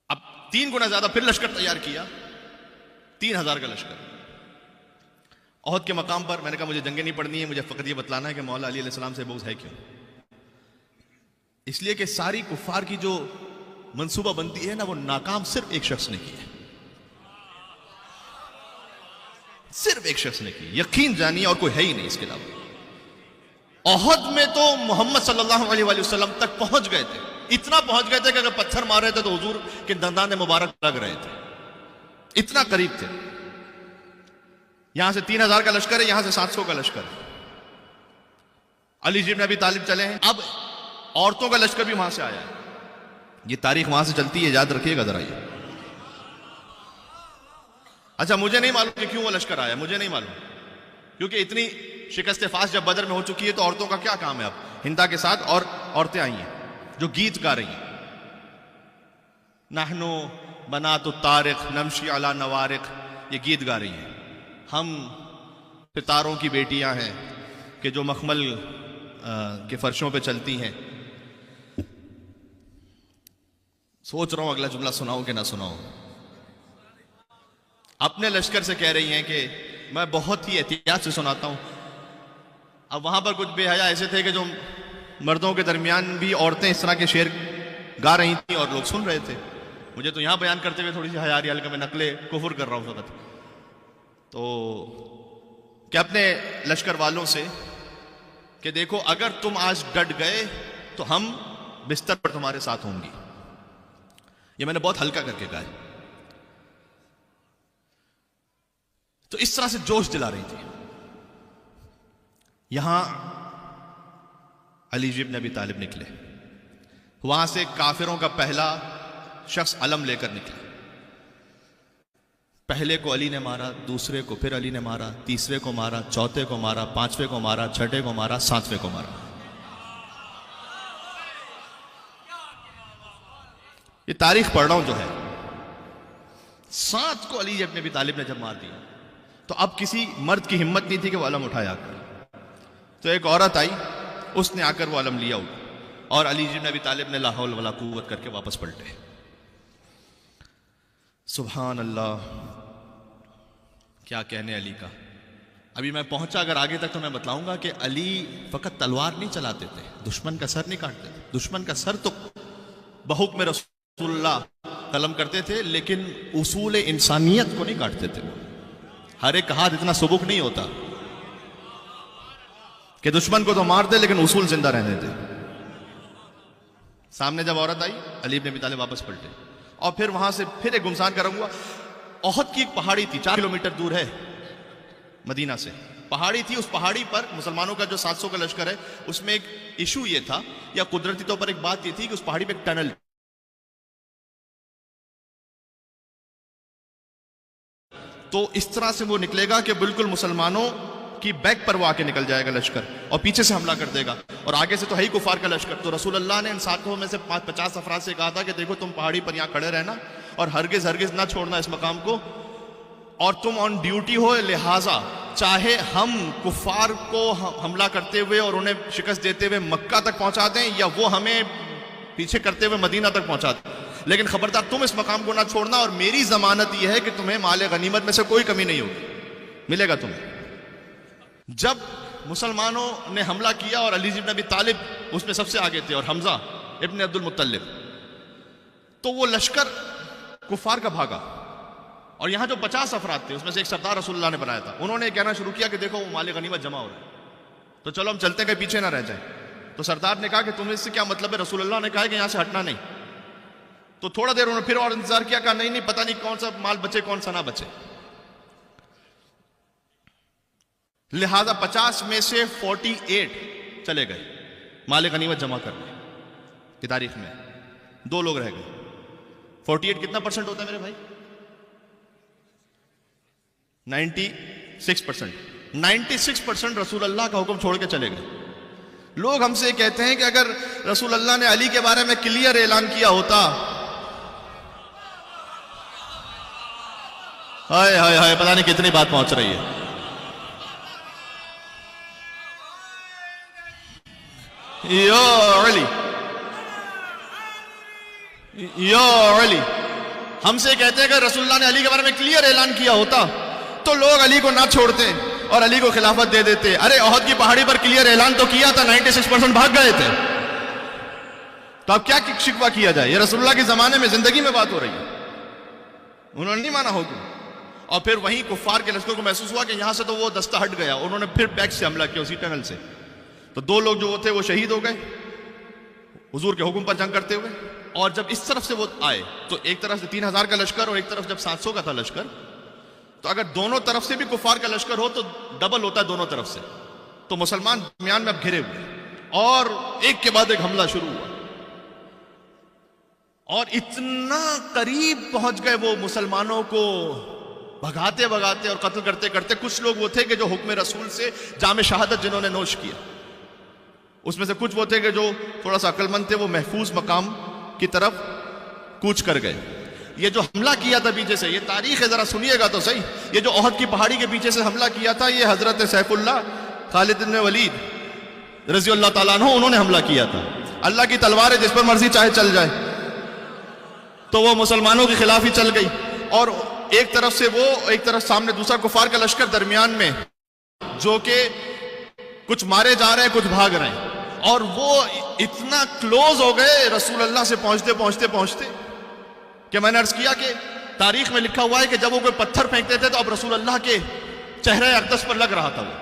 Speaker 2: اب 3 گنا زیادہ پھر لشکر تیار کیا, 3000 کا لشکر. احد کے مقام پر میں نے کہا مجھے جنگیں نہیں پڑھنی ہے, مجھے فقط یہ بتلانا ہے کہ مولا علی علیہ السلام سے بغض ہے کیوں. اس لیے کہ ساری کفار کی جو منصوبہ بندی ہے نا, وہ ناکام صرف ایک شخص نے کی ہے. صرف ایک شخص نے کی, یقین جانیے, اور کوئی ہے ہی نہیں اس کے علاوہ. احد میں تو محمد صلی اللہ علیہ وآلہ وسلم تک پہنچ گئے تھے. اتنا پہنچ گئے تھے کہ اگر پتھر مار رہے تھے تو حضور کے دندان مبارک لگ رہے تھے, اتنا قریب تھے. یہاں سے 3000 کا لشکر ہے, یہاں سے 700 کا لشکر ہے. علی جی بن ابی طالب چلے ہیں, اب عورتوں کا لشکر بھی وہاں سے آیا ہے. یہ تاریخ وہاں سے چلتی ہے, یاد رکھیے گا ذرا یہ. اچھا مجھے نہیں معلوم کہ کیوں وہ لشکر آیا, مجھے نہیں معلوم, کیونکہ اتنی شکست فاس جب بدر میں ہو چکی ہے تو عورتوں کا کیا کام ہے اب ہندا کے ساتھ. اور عورتیں آئی ہیں جو گیت گا رہی ہیں, نحنو بنات الطارق نمشی علی نوارق, یہ گیت گا رہی ہیں. ہم ستاروں کی بیٹیاں ہیں کہ جو مخمل کے فرشوں پہ چلتی ہیں. سوچ رہا ہوں اگلا جملہ سناؤں کہ نہ سناؤں. اپنے لشکر سے کہہ رہی ہیں کہ میں بہت ہی احتیاط سے سناتا ہوں. اب وہاں پر کچھ بے حیا ایسے تھے کہ جو مردوں کے درمیان بھی عورتیں اس طرح کے شعر گا رہی تھیں اور لوگ سن رہے تھے. مجھے تو یہاں بیان کرتے ہوئے تھوڑی سی حیا آ رہی ہے, کہ میں نقل کفر کر رہا ہوں فقط. تو کہ اپنے لشکر والوں سے کہ دیکھو اگر تم آج ڈٹ گئے تو ہم بستر پر تمہارے ساتھ ہوں گی. یہ میں نے بہت ہلکا کر کے کہا ہے. تو اس طرح سے جوش دلا رہی تھی. یہاں علی بن ابی طالب نکلے, وہاں سے کافروں کا پہلا شخص علم لے کر نکلا. پہلے کو علی نے مارا, دوسرے کو پھر علی نے مارا, تیسرے کو مارا, چوتھے کو مارا, پانچویں کو مارا, چھٹے کو مارا, ساتویں کو مارا. یہ تاریخ پڑھ رہا ہوں جو ہے. 7 کو علی ابن ابی طالب نے جب مار دیا تو اب کسی مرد کی ہمت نہیں تھی کہ وہ علم اٹھایا کر. تو ایک عورت آئی, اس نے آ کر وہ علم لیا اور علی ابن ابی طالب نے لا حول ولا قوت کر کے واپس پلٹے. سبحان اللہ, کیا کہنے علی کا. ابھی میں پہنچا اگر آگے تک تو میں بتلاؤں گا کہ علی فقط تلوار نہیں چلاتے تھے, دشمن کا سر نہیں کاٹتے تھے. دشمن کا سر تو بحکم رسول اللہ قلم کرتے تھے, لیکن اصول انسانیت کو نہیں کاٹتے تھے. ہر ایک ہاتھ اتنا سبک نہیں ہوتا کہ دشمن کو تو مار دے لیکن اصول زندہ رہنے دے. سامنے جب عورت آئی, علی بن ابی طالب واپس پلٹے. اور پھر وہاں سے پھر ایک گمسان کروں گا. احد کی ایک پہاڑی تھی, 4 کلومیٹر دور ہے مدینہ سے. پہاڑی تھی, اس پہاڑی پر مسلمانوں کا جو 700 کا لشکر ہے اس میں ایک ایشو یہ تھا, یا قدرتی طور پر ایک بات یہ تھی کہ اس پہاڑی پہ ایک ٹنل, تو اس طرح سے وہ نکلے گا کہ بالکل مسلمانوں کی بیک پر وہ آ کے نکل جائے گا لشکر, اور پیچھے سے حملہ کر دے گا. اور آگے سے تو ہے ہی کفار کا لشکر. تو رسول اللہ نے ان 700 میں سے 50 افراد سے کہا تھا کہ دیکھو تم پہاڑی پر یہاں کھڑے رہنا اور ہرگز ہرگز نہ چھوڑنا اس مقام کو, اور تم آن ڈیوٹی ہو, لہٰذا چاہے ہم کفار کو حملہ کرتے ہوئے اور انہیں شکست دیتے ہوئے مکہ تک پہنچا دیں, یا وہ ہمیں پیچھے کرتے ہوئے مدینہ تک پہنچا دیں, لیکن خبردار تم اس مقام کو نہ چھوڑنا, اور میری ضمانت یہ ہے کہ تمہیں مال غنیمت میں سے کوئی کمی نہیں ہوگی, ملے گا تمہیں. جب مسلمانوں نے حملہ کیا اور علی بن ابی طالب اس میں سب سے آگے تھے, اور حمزہ ابن عبد المطلب, تو وہ لشکر کفار کا بھاگا. اور یہاں جو 50 افراد تھے اس میں سے ایک سردار رسول اللہ نے بنایا تھا، انہوں نے کہنا شروع کیا کہ دیکھو وہ مال غنیمت جمع ہو رہا ہے، تو چلو ہم چلتے کہ پیچھے نہ رہ جائیں. تو سردار نے کہا کہ تمہیں اس سے کیا مطلب ہے؟ رسول اللہ نے کہا کہ یہاں سے ہٹنا نہیں. تو تھوڑا دیر انہوں نے پھر اور انتظار کیا، کہا نہیں پتہ نہیں کون سا مال بچے کون سا نہ بچے. لہذا 50 میں سے 48 چلے گئے مال غنیمت جمع کرنے کی تاریخ میں، 2 لوگ رہ گئے. 48 کتنا پرسنٹ ہوتا ہے میرے بھائی؟ 96%. 96% رسول اللہ کا حکم چھوڑ کے چلے گئے. لوگ ہم سے کہتے ہیں کہ اگر رسول اللہ نے علی کے بارے میں کلیئر اعلان کیا ہوتا، ہائے ہائے ہائے پتہ نہیں کتنی بات پہنچ رہی ہے. یا علی یا علی، ہم سے کہتے ہیں کہ رسول اللہ نے علی کے بارے میں کلیئر اعلان کیا ہوتا تو لوگ علی کو نہ چھوڑتے اور علی کو خلافت دے دیتے. ارے احد کی پہاڑی پر کلیئر اعلان تو کیا تھا، 96% بھاگ گئے تھے. تو اب کیا شکوہ کیا جائے؟ یہ رسول اللہ کے زمانے میں زندگی میں بات ہو رہی ہے، انہوں نے نہیں مانا حکم. اور پھر وہیں کفار کے لشکر کو محسوس ہوا کہ یہاں سے تو وہ دستہ ہٹ گیا، انہوں نے پھر بیک سے حملہ کیا اسی ٹنل سے. تو 2 لوگ جو تھے وہ شہید ہو گئے حضور کے حکم پر جنگ کرتے ہوئے. اور جب اس طرف سے وہ آئے تو ایک طرف سے 3000 کا لشکر اور ایک طرف جب 700 کا تھا لشکر، تو اگر دونوں طرف سے بھی کفار کا لشکر ہو تو ڈبل ہوتا ہے دونوں طرف سے. تو مسلمان درمیان میں اب گھرے ہوئے اور ایک کے بعد ایک حملہ شروع ہوا اور اتنا قریب پہنچ گئے وہ مسلمانوں کو بھگاتے بھگاتے اور قتل کرتے کرتے. کچھ لوگ وہ تھے کہ جو حکم رسول سے جام شہادت جنہوں نے نوش کیا، اس میں سے کچھ وہ تھے کہ جو تھوڑا سا عقل مند تھے، وہ محفوظ مقام کی طرف کوچ کر گئے. یہ جو حملہ کیا تھا پیچھے سے، یہ تاریخ ہے ذرا سنیے گا تو صحیح. یہ جو احد کی پہاڑی کے پیچھے سے حملہ کیا تھا، یہ حضرت سیف اللہ خالد بن ولید رضی اللہ تعالیٰ عنہ انہوں نے حملہ کیا تھا. اللہ کی تلوار ہے، جس پر مرضی چاہے چل جائے. تو وہ مسلمانوں کے خلاف ہی چل گئی اور ایک طرف سے وہ، ایک طرف سامنے دوسرا کفار کا لشکر درمیان میں، جو کہ کچھ مارے جا رہے ہیں کچھ بھاگ رہے ہیں. اور وہ اتنا کلوز ہو گئے رسول اللہ سے پہنچتے پہنچتے پہنچتے کہ میں نے عرض کیا کہ تاریخ میں لکھا ہوا ہے کہ جب وہ کوئی پتھر پھینکتے تھے تو اب رسول اللہ کے چہرے اقدس پر لگ رہا تھا. وہ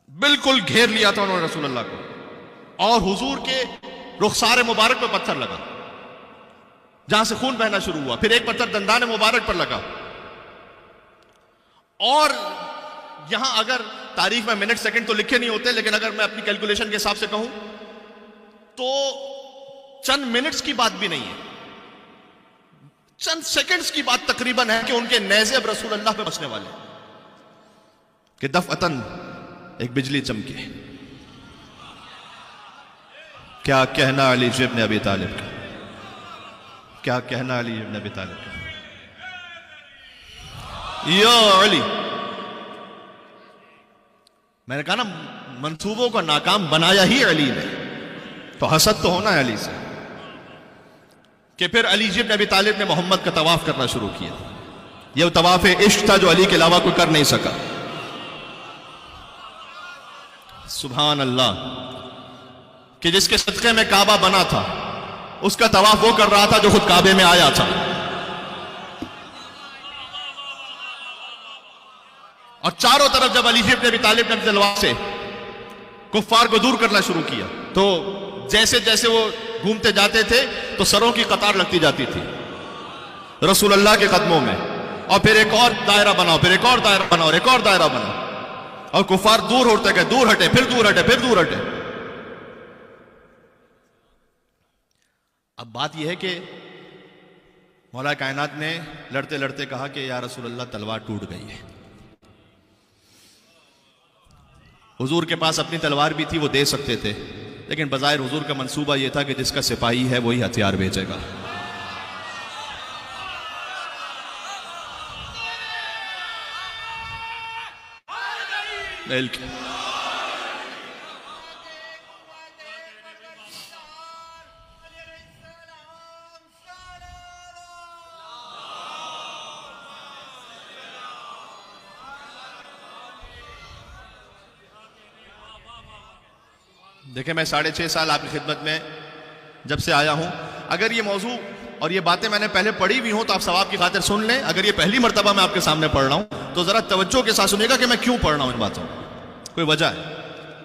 Speaker 2: بالکل گھیر لیا تھا انہوں نے رسول اللہ کو، اور حضور کے رخسار مبارک پہ پتھر لگا جہاں سے خون بہنا شروع ہوا. پھر ایک پتھر دندان مبارک پر لگا. اور یہاں اگر تاریخ میں منٹ سیکنڈ تو لکھے نہیں ہوتے، لیکن اگر میں اپنی کیلکولیشن کے حساب سے کہوں تو چند منٹس کی بات بھی نہیں ہے، چند سیکنڈز کی بات تقریباً ہے کہ ان کے نیزے اب رسول اللہ پہ بچنے والے کہ دفعتاً ایک بجلی چمکے. کیا کہنا علی ابن ابی طالب کا، کیا کہنا علی ابن ابی طالب کا. یا علی، میں نے کہا نا منصوبوں کو ناکام بنایا ہی علی نے، تو حسد تو ہونا ہے علی سے. کہ پھر علی ابن ابی طالب نے محمد کا طواف کرنا شروع کیا. یہ طواف عشق تھا جو علی کے علاوہ کوئی کر نہیں سکا. سبحان اللہ، کہ جس کے صدقے میں کعبہ بنا تھا اس کا طواف وہ کر رہا تھا جو خود کعبے میں آیا تھا. اور چاروں طرف جب علی ابن ابی طالب نے تلوار سے کفار کو دور کرنا شروع کیا تو جیسے جیسے وہ گھومتے جاتے تھے تو سروں کی قطار لگتی جاتی تھی رسول اللہ کے قدموں میں. اور پھر ایک اور دائرہ بناؤ، پھر ایک اور دائرہ بناؤ، اور ایک اور دائرہ بناؤ. اور کفار دور ہوتے گئے، دور ہٹے، پھر دور ہٹے، پھر دور ہٹے. اب بات یہ ہے کہ مولا کائنات نے لڑتے لڑتے کہا کہ یا رسول اللہ تلوار ٹوٹ گئی ہے. حضور کے پاس اپنی تلوار بھی تھی، وہ دے سکتے تھے، لیکن بظاہر حضور کا منصوبہ یہ تھا کہ جس کا سپاہی ہے وہی ہتھیار بھیجے گا. دیکھیں میں 6.5 سال آپ کی خدمت میں جب سے آیا ہوں، اگر یہ موضوع اور یہ باتیں میں نے پہلے پڑھی بھی ہوں تو آپ ثواب کی خاطر سن لیں. اگر یہ پہلی مرتبہ میں آپ کے سامنے پڑھ رہا ہوں تو ذرا توجہ کے ساتھ سنیے گا کہ میں کیوں پڑھ رہا ہوں ان باتوں کو, کوئی وجہ ہے.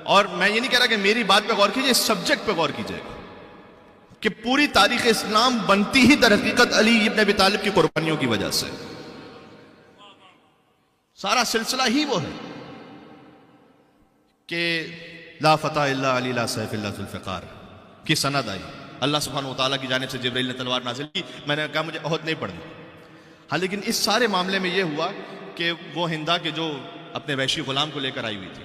Speaker 2: اور میں یہ نہیں کہہ رہا کہ میری بات پہ غور کیجئے, اس سبجیکٹ پہ غور کیجئے کہ پوری تاریخ اسلام بنتی ہی در حقیقت علی ابن ابی طالب کی قربانیوں کی وجہ سے. سارا سلسلہ ہی وہ ہے کہ لا فتح الا علی لا سیف الا ذوالفقار کی سند آئی, اللہ سبحانہ و تعالیٰ کی جانب سے جبرائیل نے تلوار نازل کی. میں نے کہا مجھے عہد نہیں پڑھنی. ہاں لیکن اس سارے معاملے میں یہ ہوا کہ وہ ہندا کے جو اپنے وحشی غلام کو لے کر آئی ہوئی تھی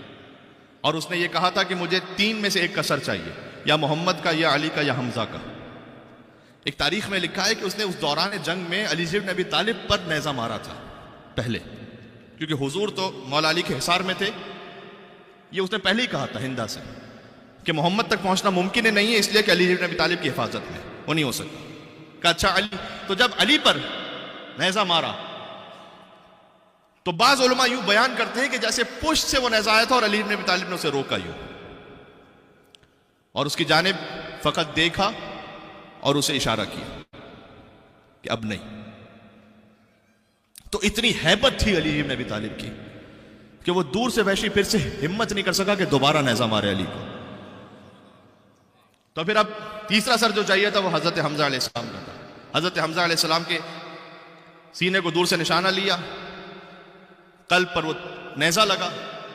Speaker 2: اور اس نے یہ کہا تھا کہ مجھے 3 میں سے ایک کسر چاہیے, یا محمد کا, یا علی کا, یا حمزہ کا. ایک تاریخ میں لکھا ہے کہ اس نے اس دوران جنگ میں علی بن ابی طالب پر نیزہ مارا تھا پہلے, کیونکہ حضور تو مولا علی کے حصار میں تھے. یہ اس نے پہلے ہی کہا تھا ہندا سے کہ محمد تک پہنچنا ممکن نہیں ہے, اس لیے کہ علی بن ابی طالب کی حفاظت میں وہ نہیں ہو سکتا. کہا اچھا علی. تو جب علی پر نیزہ مارا تو بعض علماء یوں بیان کرتے ہیں کہ جیسے پشت سے وہ نیزہ آیا تھا اور علی بن ابی طالب نے اسے روکا یوں اور اس کی جانب فقط دیکھا اور اسے اشارہ کیا کہ اب نہیں. تو اتنی ہیبت تھی علی بن ابی طالب کی کہ وہ دور سے وحشی پھر سے ہمت نہیں کر سکا کہ دوبارہ نیزہ مارے علی کو. تو پھر اب تیسرا سر جو چاہیے تھا وہ حضرت حمزہ علیہ السلام کا تھا. حضرت حمزہ علیہ السلام کے سینے کو دور سے نشانہ لیا, قلب پر وہ نیزہ لگا,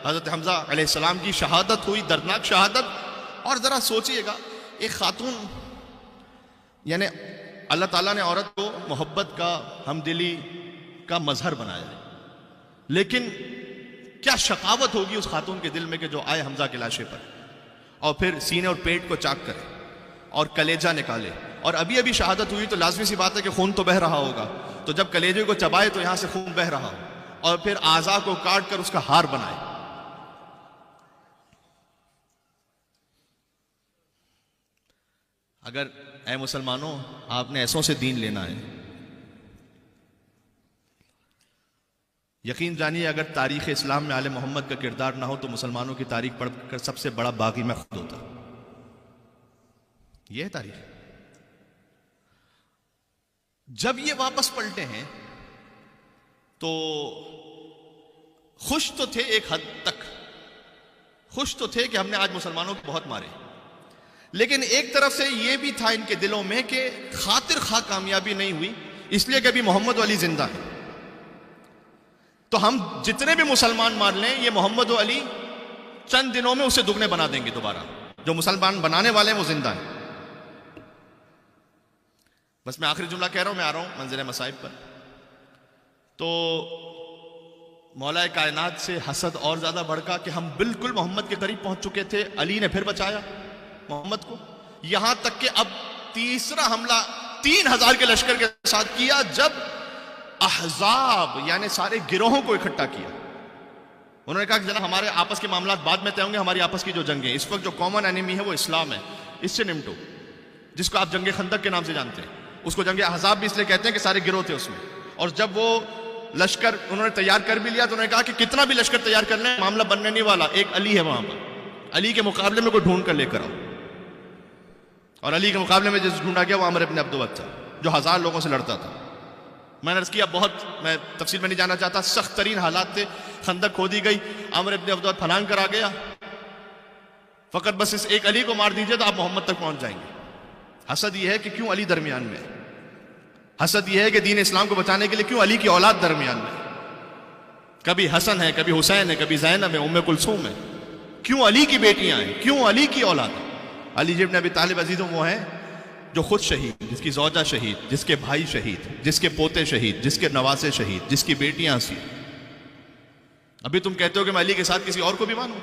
Speaker 2: حضرت حمزہ علیہ السلام کی شہادت ہوئی, دردناک شہادت. اور ذرا سوچئے گا, ایک خاتون, یعنی اللہ تعالیٰ نے عورت کو محبت کا, ہمدلی کا مظہر بنایا ہے, لیکن کیا شقاوت ہوگی اس خاتون کے دل میں کہ جو آئے حمزہ کے لاشے پر اور پھر سینے اور پیٹ کو چاک کرے اور کلیجہ نکالے, اور ابھی ابھی شہادت ہوئی تو لازمی سی بات ہے کہ خون تو بہہ رہا ہوگا, تو جب کلیجے کو چبائے تو یہاں سے خون بہہ رہا ہو, اور پھر اعضاء کو کاٹ کر اس کا ہار بنائے. اگر اے مسلمانوں آپ نے ایسوں سے دین لینا ہے, یقین جانیے اگر تاریخ اسلام میں آل محمد کا کردار نہ ہو تو مسلمانوں کی تاریخ پڑھ کر سب سے بڑا باغی میں خود ہوتا. یہ ہے تاریخ. جب یہ واپس پلٹے ہیں تو خوش تو تھے, ایک حد تک خوش تو تھے کہ ہم نے آج مسلمانوں کو بہت مارے, لیکن ایک طرف سے یہ بھی تھا ان کے دلوں میں کہ خاطر خواہ کامیابی نہیں ہوئی, اس لیے کہ ابھی محمد و علی زندہ ہیں. تو ہم جتنے بھی مسلمان مار لیں, یہ محمد و علی چند دنوں میں اسے دگنے بنا دیں گے دوبارہ. جو مسلمان بنانے والے ہیں وہ زندہ ہیں. بس میں آخری جملہ کہہ رہا ہوں, میں آ رہا ہوں منزل مصائب پر. تو مولا کائنات سے حسد اور زیادہ بڑھا کہ ہم بالکل محمد کے قریب پہنچ چکے تھے, علی نے پھر بچایا محمد کو, یہاں تک کہ اب تیسرا حملہ 3000 کے لشکر کے ساتھ کیا جب احزاب یعنی سارے گروہوں کو اکٹھا کیا. انہوں نے کہا کہ جناب ہمارے آپس کے معاملات بعد میں طے ہوں گے, ہماری آپس کی جو جنگیں, اس وقت جو کامن اینیمی ہے وہ اسلام ہے, اس سے نمٹو. جس کو آپ جنگ خندق کے نام سے جانتے ہیں, اس کو جنگ احزاب بھی اس لیے کہتے ہیں کہ سارے گروہ تھے اس میں. اور جب وہ لشکر انہوں نے تیار کر بھی لیا تو انہوں نے کہا کہ کتنا بھی لشکر تیار کر لیں معاملہ بننے نہیں والا, ایک علی ہے وہاں پر, علی کے مقابلے میں کوئی ڈھونڈ کر لے کر آؤ. اور علی کے مقابلے میں جس ڈھونڈا گیا وہ عمر بن عبد الود تھا, جو 1000 لوگوں سے لڑتا تھا. میں نے عرض کیا, بہت میں تفصیل میں نہیں جانا چاہتا, سخت ترین حالات تھے, خندق کھودی گئی, عمر بن عبد الود پھلانگ کر آ گیا, فقط بس اس ایک علی کو مار دیجئے تو آپ محمد تک پہنچ جائیں گے. حسد یہ ہے کہ کیوں علی درمیان میں, حسد یہ ہے کہ دین اسلام کو بچانے کے لیے کیوں علی کی اولاد درمیان میں, کبھی حسن ہے, کبھی حسین ہے, کبھی زینب ہے, ام کلثوم ہے, کیوں علی کی بیٹیاں ہیں, کیوں علی کی اولاد ہے. علی ابن ابی طالب عزیزوں وہ ہیں جو خود شہید, جس کی زوجہ شہید, جس کے بھائی شہید, جس کے پوتے شہید, جس کے نواسے شہید, جس کی بیٹیاں سی. ابھی تم کہتے ہو کہ میں علی کے ساتھ کسی اور کو بھی مانوں.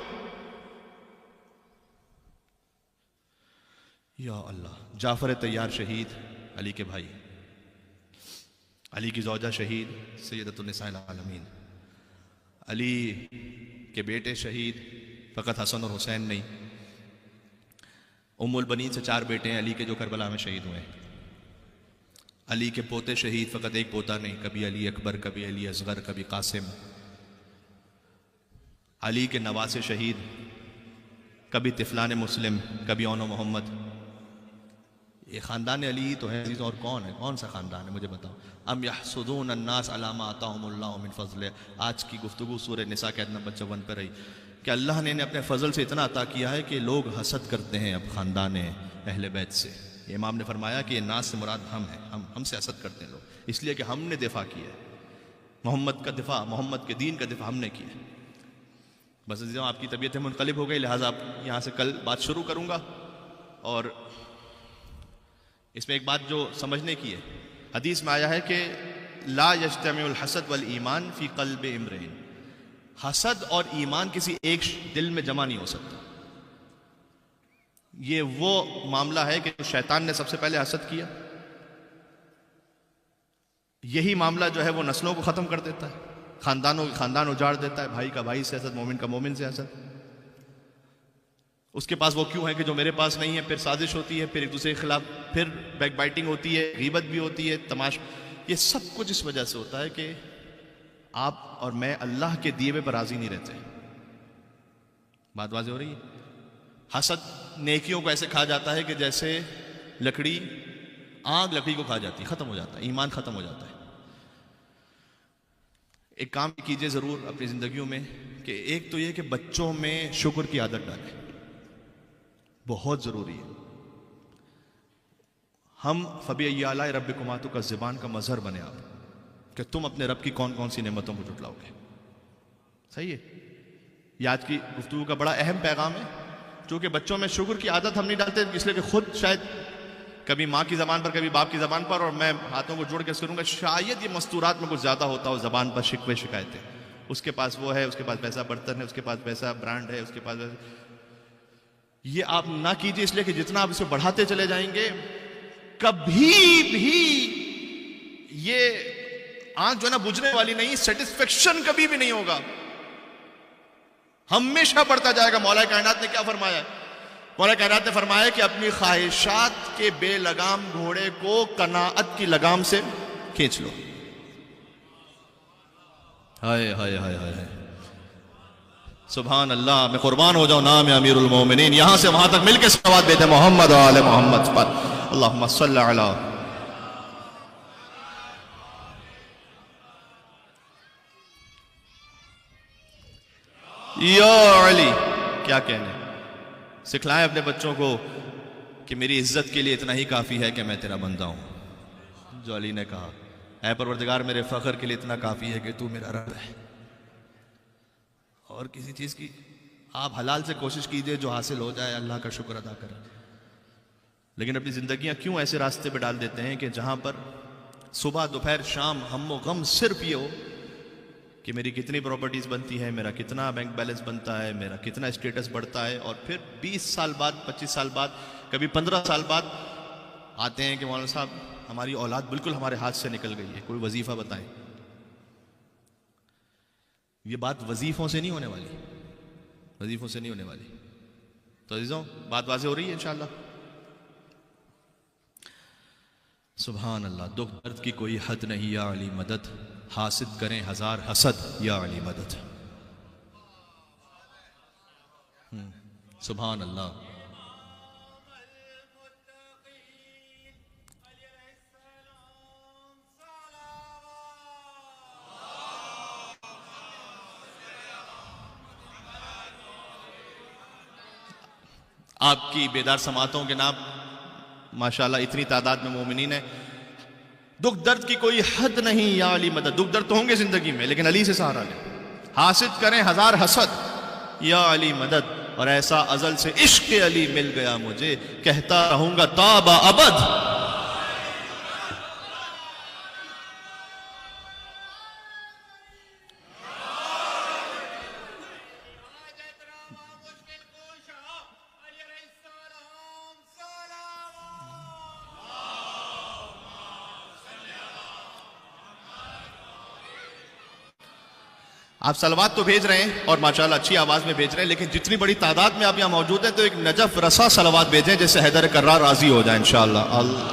Speaker 2: یا اللہ, جعفر طیار شہید, علی کے بھائی, علی کی زوجہ شہید سیدۃ النساء العالمین, علی کے بیٹے شہید, فقط حسن اور حسین نہیں, ام البنین سے 4 بیٹے ہیں علی کے جو کربلا میں شہید ہوئے. علی کے پوتے شہید, فقط ایک پوتا نہیں, کبھی علی اکبر, کبھی علی اصغر, کبھی قاسم. علی کے نواسے شہید, کبھی طفلان مسلم, کبھی اون محمد. یہ خاندان علی تو ہے عزیز، اور کون ہے؟ کون سا خاندان ہے مجھے بتاؤ؟ ام یحسدون الناس علی ما آتاہم اللہ من فضل. آج کی گفتگو سورہ نساء کے آیت نمبر 54 پہ رہی کہ اللہ نے اپنے فضل سے اتنا عطا کیا ہے کہ لوگ حسد کرتے ہیں اب خاندان اہل بیت سے. یہ امام نے فرمایا کہ یہ ناس سے مراد ہم ہیں، ہم سے حسد کرتے ہیں لوگ، اس لیے کہ ہم نے دفاع کیا ہے محمد کا دفاع، محمد کے دین کا دفاع ہم نے کیا ہے. بس عزیزوں آپ کی طبیعتیں منقلب ہو گئی، لہٰذا آپ یہاں سے کل بات شروع کروں گا. اور اس میں ایک بات جو سمجھنے کی ہے، حدیث میں آیا ہے کہ لا یجتمع الحسد والایمان فی قلب امرئ. حسد اور ایمان کسی ایک دل میں جمع نہیں ہو سکتا. یہ وہ معاملہ ہے کہ شیطان نے سب سے پہلے حسد کیا، یہی معاملہ جو ہے وہ نسلوں کو ختم کر دیتا ہے، خاندانوں کے خاندان اجاڑ دیتا ہے، بھائی کا بھائی سے حسد، مومن کا مومن سے حسد. اس کے پاس وہ کیوں ہے کہ جو میرے پاس نہیں ہے. پھر سازش ہوتی ہے، پھر ایک دوسرے کے خلاف پھر بیک بائٹنگ ہوتی ہے، غیبت بھی ہوتی ہے، یہ سب کچھ اس وجہ سے ہوتا ہے کہ آپ اور میں اللہ کے دیے ہوئے پر راضی نہیں رہتے. بات واضح ہو رہی ہے؟ حسد نیکیوں کو ایسے کھا جاتا ہے کہ جیسے لکڑی، آگ لکڑی کو کھا جاتی ہے، ختم ہو جاتا ہے، ایمان ختم ہو جاتا ہے. ایک کام کیجئے ضرور اپنی زندگیوں میں کہ ایک تو یہ کہ بچوں میں شکر کی عادت ڈالیں، بہت ضروری ہے. ہم فبأي آلاء ربكما تكذبان کا مظہر بنے آپ کہ تم اپنے رب کی کون کون سی نعمتوں کو جھٹلاؤ گے. صحیح ہے؟ یہ آج کی گفتگو کا بڑا اہم پیغام ہے. چونکہ بچوں میں شکر کی عادت ہم نہیں ڈالتے، اس لیے کہ خود شاید کبھی ماں کی زبان پر، کبھی باپ کی زبان پر، اور میں ہاتھوں کو جوڑ کے کروں گا، شاید یہ مستورات میں کچھ زیادہ ہوتا ہو زبان پر شکوے شکایتیں. اس کے پاس وہ ہے، اس کے پاس پیسہ برتن ہے، اس کے پاس پیسہ برانڈ ہے، اس کے پاس یہ آپ نہ کیجئے، اس لیے کہ جتنا آپ اسے بڑھاتے چلے جائیں گے کبھی بھی یہ آنکھ جو ہے نا بجھنے والی نہیں، سیٹسفیکشن کبھی بھی نہیں ہوگا، ہمیشہ بڑھتا جائے گا. مولا کائنات نے کیا فرمایا ہے؟ مولا کائنات نے فرمایا کہ اپنی خواہشات کے بے لگام گھوڑے کو قناعت کی لگام سے کھینچ لو. ہائے ہائے ہائے ہائے، سبحان اللہ. میں قربان ہو جاؤں نام امیر المومنین. یہاں سے وہاں تک مل کے صلوات دیتے محمد و آل محمد پر. اللہم صلی علی یا علی. کیا کہنے، سکھلائیں اپنے بچوں کو کہ میری عزت کے لیے اتنا ہی کافی ہے کہ میں تیرا بندہ ہوں. جو علی نے کہا اے پروردگار میرے فخر کے لیے اتنا کافی ہے کہ تو میرا رب ہے. اور کسی چیز کی آپ حلال سے کوشش کیجئے، جو حاصل ہو جائے اللہ کا شکر ادا کریں. لیکن اپنی زندگیاں کیوں ایسے راستے پہ ڈال دیتے ہیں کہ جہاں پر صبح دوپہر شام ہم و غم صرف یہ ہو کہ میری کتنی پراپرٹیز بنتی ہے، میرا کتنا بینک بیلنس بنتا ہے، میرا کتنا اسٹیٹس بڑھتا ہے. اور پھر 20 سال بعد، 25 سال بعد، کبھی 15 سال بعد آتے ہیں کہ مولانا صاحب ہماری اولاد بالکل ہمارے ہاتھ سے نکل گئی ہے، کوئی وظیفہ بتائیں. یہ بات وظیفوں سے نہیں ہونے والی، وظیفوں سے نہیں ہونے والی. تو عزیزوں بات واضح ہو رہی ہے انشاءاللہ. سبحان اللہ. دکھ درد کی کوئی حد نہیں یا علی مدد، حاسد کریں ہزار حسد یا علی مدد. سبحان اللہ. آپ کی بیدار سماعتوں کے نام ماشاءاللہ اتنی تعداد میں مومنین ہیں. دکھ درد کی کوئی حد نہیں یا علی مدد. دکھ درد تو ہوں گے زندگی میں لیکن علی سے سہارا لیں. حاسد کریں ہزار حسد یا علی مدد. اور ایسا ازل سے عشق علی مل گیا مجھے، کہتا رہوں گا تا با ابد. آپ صلوات تو بھیج رہے ہیں اور ماشاءاللہ اچھی آواز میں بھیج رہے ہیں، لیکن جتنی بڑی تعداد میں آپ یہاں موجود ہیں تو ایک نجف رسا صلوات بھیجیں جس سے حیدر کرار راضی ہو جائے انشاءاللہ. اللہ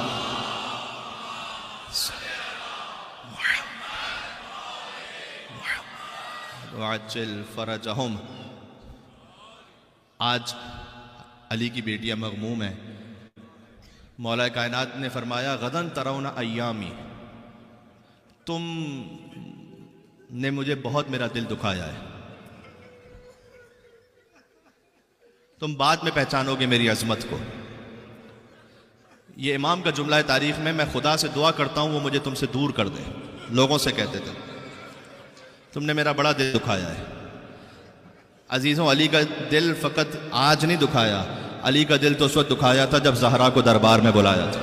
Speaker 2: وعجل فرجہم. آج علی کی بیٹیاں مغموم ہیں، مولا کائنات نے فرمایا غدن ترون ایامی، تم نے مجھے بہت میرا دل دکھایا ہے، تم بعد میں پہچانو گے میری عظمت کو۔ یہ امام کا جملہ ہے تاریخ میں خدا سے دعا کرتا ہوں وہ مجھے تم سے دور کر دے۔ لوگوں سے کہتے تھے تم نے میرا بڑا دل دکھایا ہے۔ عزیزوں، علی کا دل فقط آج نہیں دکھایا، علی کا دل تو اس وقت دکھایا تھا جب زہرا کو دربار میں بلایا تھا۔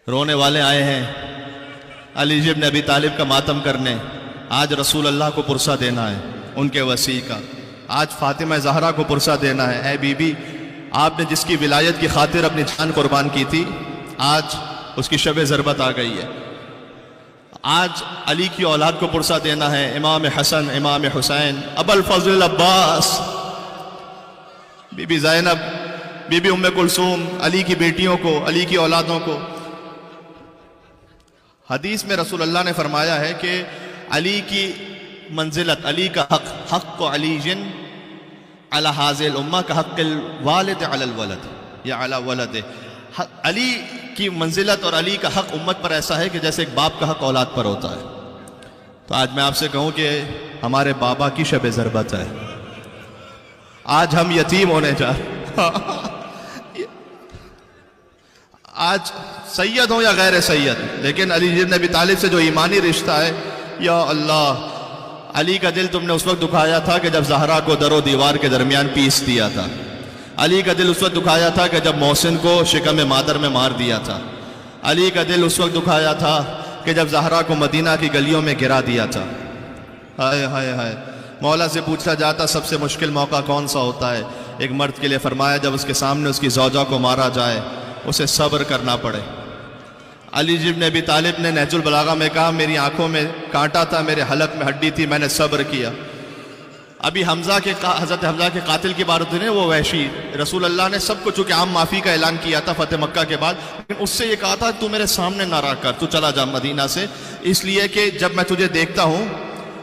Speaker 2: رونے والے آئے ہیں علی ابن ابی طالب کا ماتم کرنے، آج رسول اللہ کو پرسہ دینا ہے ان کے وصی کا، آج فاطمہ زہرا کو پرسہ دینا ہے۔ اے بی بی، آپ نے جس کی ولایت کی خاطر اپنی جان قربان کی تھی، آج اس کی شب ضربت آ گئی ہے۔ آج علی کی اولاد کو پرسہ دینا ہے، امام حسن، امام حسین، ابو الفضل عباس، بی بی زینب، بی بی ام کلثوم، علی کی بیٹیوں کو، علی کی اولادوں کو۔ حدیث میں رسول اللہ نے فرمایا ہے کہ علی کی منزلت، علی کا حق، حق علی علی حاضر الامہ کا حق الوالد علی الولد یا علی ولد۔ علی کی منزلت اور علی کا حق امت پر ایسا ہے کہ جیسے ایک باپ کا حق اولاد پر ہوتا ہے۔ تو آج میں آپ سے کہوں کہ ہمارے بابا کی شب ضربت ہے، آج ہم یتیم ہونے جا آج سید ہوں یا غیر سید، لیکن علی ابن ابی طالب سے جو ایمانی رشتہ ہے، یا اللہ، علی کا دل تم نے اس وقت دکھایا تھا کہ جب زہرا کو در و دیوار کے درمیان پیس دیا تھا۔ علی کا دل اس وقت دکھایا تھا کہ جب محسن کو شکم مادر میں مار دیا تھا۔ علی کا دل اس وقت دکھایا تھا کہ جب زہرا کو مدینہ کی گلیوں میں گرا دیا تھا۔ ہائے ہائے ہائے، مولا سے پوچھا جاتا سب سے مشکل موقع کون سا ہوتا ہے؟ ایک مرد کے لیے فرمایا جب اس کے سامنے اس کی زوجہ کو مارا جائے، اسے صبر کرنا پڑے۔ علی ابن ابی طالب نے نہج البلاغہ میں کہا میری آنکھوں میں کانٹا تھا، میرے حلق میں ہڈی تھی، میں نے صبر کیا۔ ابھی حضرت حمزہ کے قاتل کی بات ہوئی، وہ وحشی، رسول اللہ نے سب کو چونکہ عام معافی کا اعلان کیا تھا فتح مکہ کے بعد، لیکن اس سے یہ کہا تھا تو میرے سامنے نہ رہا کر، تو چلا جا مدینہ سے، اس لیے کہ جب میں تجھے دیکھتا ہوں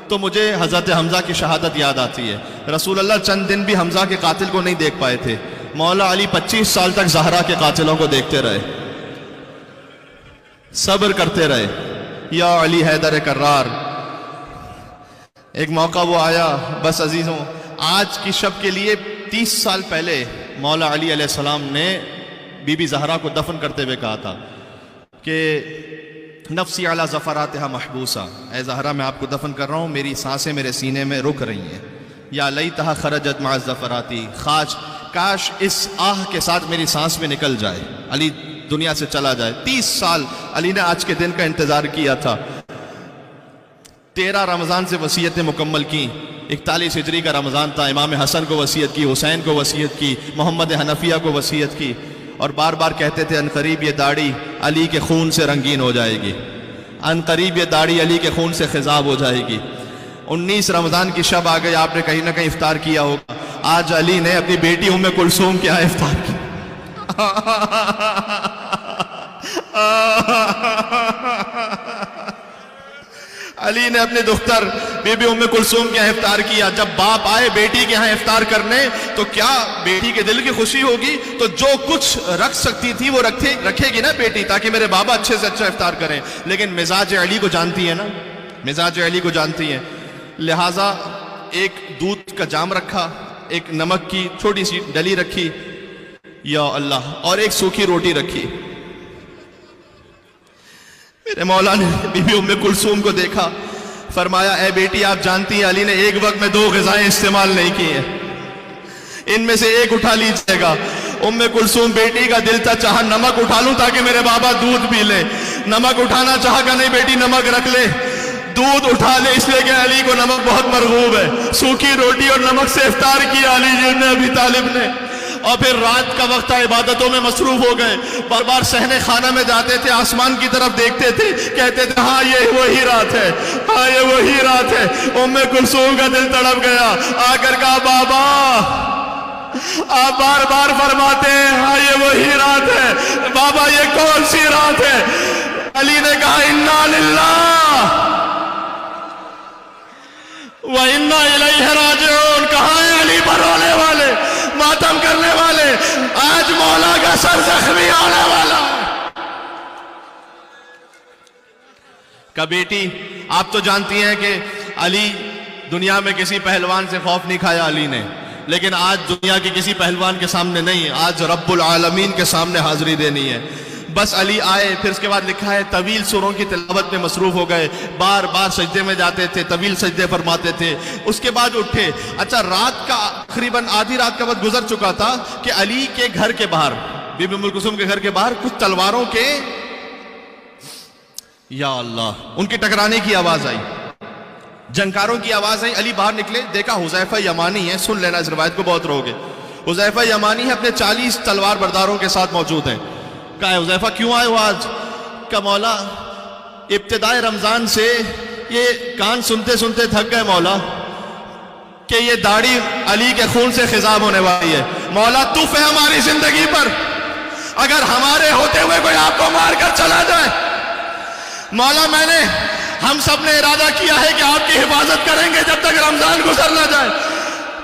Speaker 2: تو مجھے حضرت حمزہ کی شہادت یاد آتی ہے۔ رسول اللہ چند دن بھی حمزہ کے قاتل کو نہیں دیکھ پائے تھے، مولا علی 25 سال تک زہرا کے قاتلوں کو دیکھتے رہے، صبر کرتے رہے۔ یا علی حیدر کرار، ایک موقع وہ آیا، بس عزیزوں، آج کی شب کے لیے 30 سال پہلے مولا علی علیہ السلام نے بی بی زہرا کو دفن کرتے ہوئے کہا تھا کہ نفسی علی زفراتها محبوسہ، اے زہرا میں آپ کو دفن کر رہا ہوں، میری سانسیں میرے سینے میں رک رہی ہیں۔ یا لیتہا خرجت مع الزفراتی، کاش اس آہ کے ساتھ میری سانس میں نکل جائے، علی دنیا سے چلا جائے۔ 30 سال علی نے آج کے دن کا انتظار کیا تھا۔ 13 رمضان سے وصیتیں مکمل کی، 41 ہجری کا رمضان تھا، امام حسن کو وصیت کی، حسین کو وصیت کی، محمد حنفیہ کو وصیت کی، اور بار بار کہتے تھے ان قریب یہ داڑھی علی کے خون سے رنگین ہو جائے گی، ان قریب یہ داڑھی علی کے خون سے خضاب ہو جائے گی۔ 19 رمضان کی شب آ گئی، آپ نے کہیں نہ کہیں افطار کیا ہوگا۔ آج علی نے اپنی بیٹی ام کلثوم کے یہاں افطار کیا۔ علی نے اپنے دختر بی بی ام کلثوم کے یہاں افطار کیا۔ جب باپ آئے بیٹی کے یہاں افطار کرنے تو کیا بیٹی کے دل کی خوشی ہوگی؟ تو جو کچھ رکھ سکتی تھی وہ رکھے گی نا بیٹی، تاکہ میرے بابا اچھے سے اچھا افطار کریں۔ لیکن مزاج علی کو جانتی ہے نا، مزاج علی کو جانتی ہیں، لہٰذا ایک دودھ کا جام رکھا، ایک نمک کی چھوٹی سی ڈلی رکھی، یا اللہ، اور ایک سوکھی روٹی رکھی۔ میرے مولا نے بی بی ام کلثوم کو دیکھا، فرمایا اے بیٹی آپ جانتی ہیں علی نے ایک وقت میں 2 غذائیں استعمال نہیں کی ہیں، ان میں سے ایک اٹھا لیجئے گا۔ ام کلثوم بیٹی کا دل تھا چاہا نمک اٹھا لوں تاکہ میرے بابا دودھ پی لے، نمک اٹھانا چاہا کہ نہیں بیٹی نمک رکھ لے، دودھ اٹھا لے، اس لیے کہ علی کو نمک بہت مرغوب ہے۔ سوکھی روٹی اور نمک سے افطار کیا علی ابن ابی طالب نے، اور پھر رات کا وقت عبادتوں میں مصروف ہو گئے۔ بار بار صحن خانہ میں جاتے تھے، آسمان کی طرف دیکھتے تھے، کہتے تھے ہاں یہ وہی رات ہے، ہاں یہ وہی رات ہے۔ ام کلثوم کا دل تڑپ گیا، آ کر کہا بابا، آپ بار بار فرماتے ہیں ہاں یہ وہی رات ہے، بابا یہ کون سی رات ہے؟ علی نے کہا انا للہ وَإِنَّا إِلَيْهِ رَاجِعُونَ۔ کہاں ہیں علی پر رونے والے، ماتم کرنے والے؟ آج سر زخمی ہونے والا ہے. کہ بیٹی آپ تو جانتی ہیں کہ علی دنیا میں کسی پہلوان سے خوف نہیں کھایا علی نے، لیکن آج دنیا کی کسی پہلوان کے سامنے نہیں، آج رب العالمین کے سامنے حاضری دینی ہے. بس علی آئے، پھر اس کے بعد لکھا ہے طویل سوروں کی تلاوت میں مصروف ہو گئے، بار بار سجدے میں جاتے تھے، طویل سجدے فرماتے تھے. اس کے بعد اٹھے. اچھا رات کا تقریباً آدھی رات کا وقت گزر چکا تھا کہ علی کے گھر کے باہر، بی بی ام کلثوم کے گھر کے باہر کچھ تلواروں کے یا اللہ ان کی ٹکرانے کی آواز آئی، جنگاروں کی آواز آئی. علی باہر نکلے، دیکھا حذیفہ یمانی ہے، سن لینا اس روایت کو بہت رو گے. حذیفہ یمانی ہے، اپنے 40 تلوار برداروں کے ساتھ موجود ہیں. کہا ہے حذیفہ کیوں آئے ہو آج؟ کہ مولا ابتدائے رمضان سے یہ کان سنتے سنتے تھک گئے مولا کہ یہ داڑھی علی کے خون سے خضاب ہونے والی ہے. مولا تف ہے ہماری زندگی پر، اگر ہمارے ہوتے ہوئے کوئی آپ کو مار کر چلا جائے. مولا ہم سب نے ارادہ کیا ہے کہ آپ کی حفاظت کریں گے جب تک رمضان گزر نہ جائے.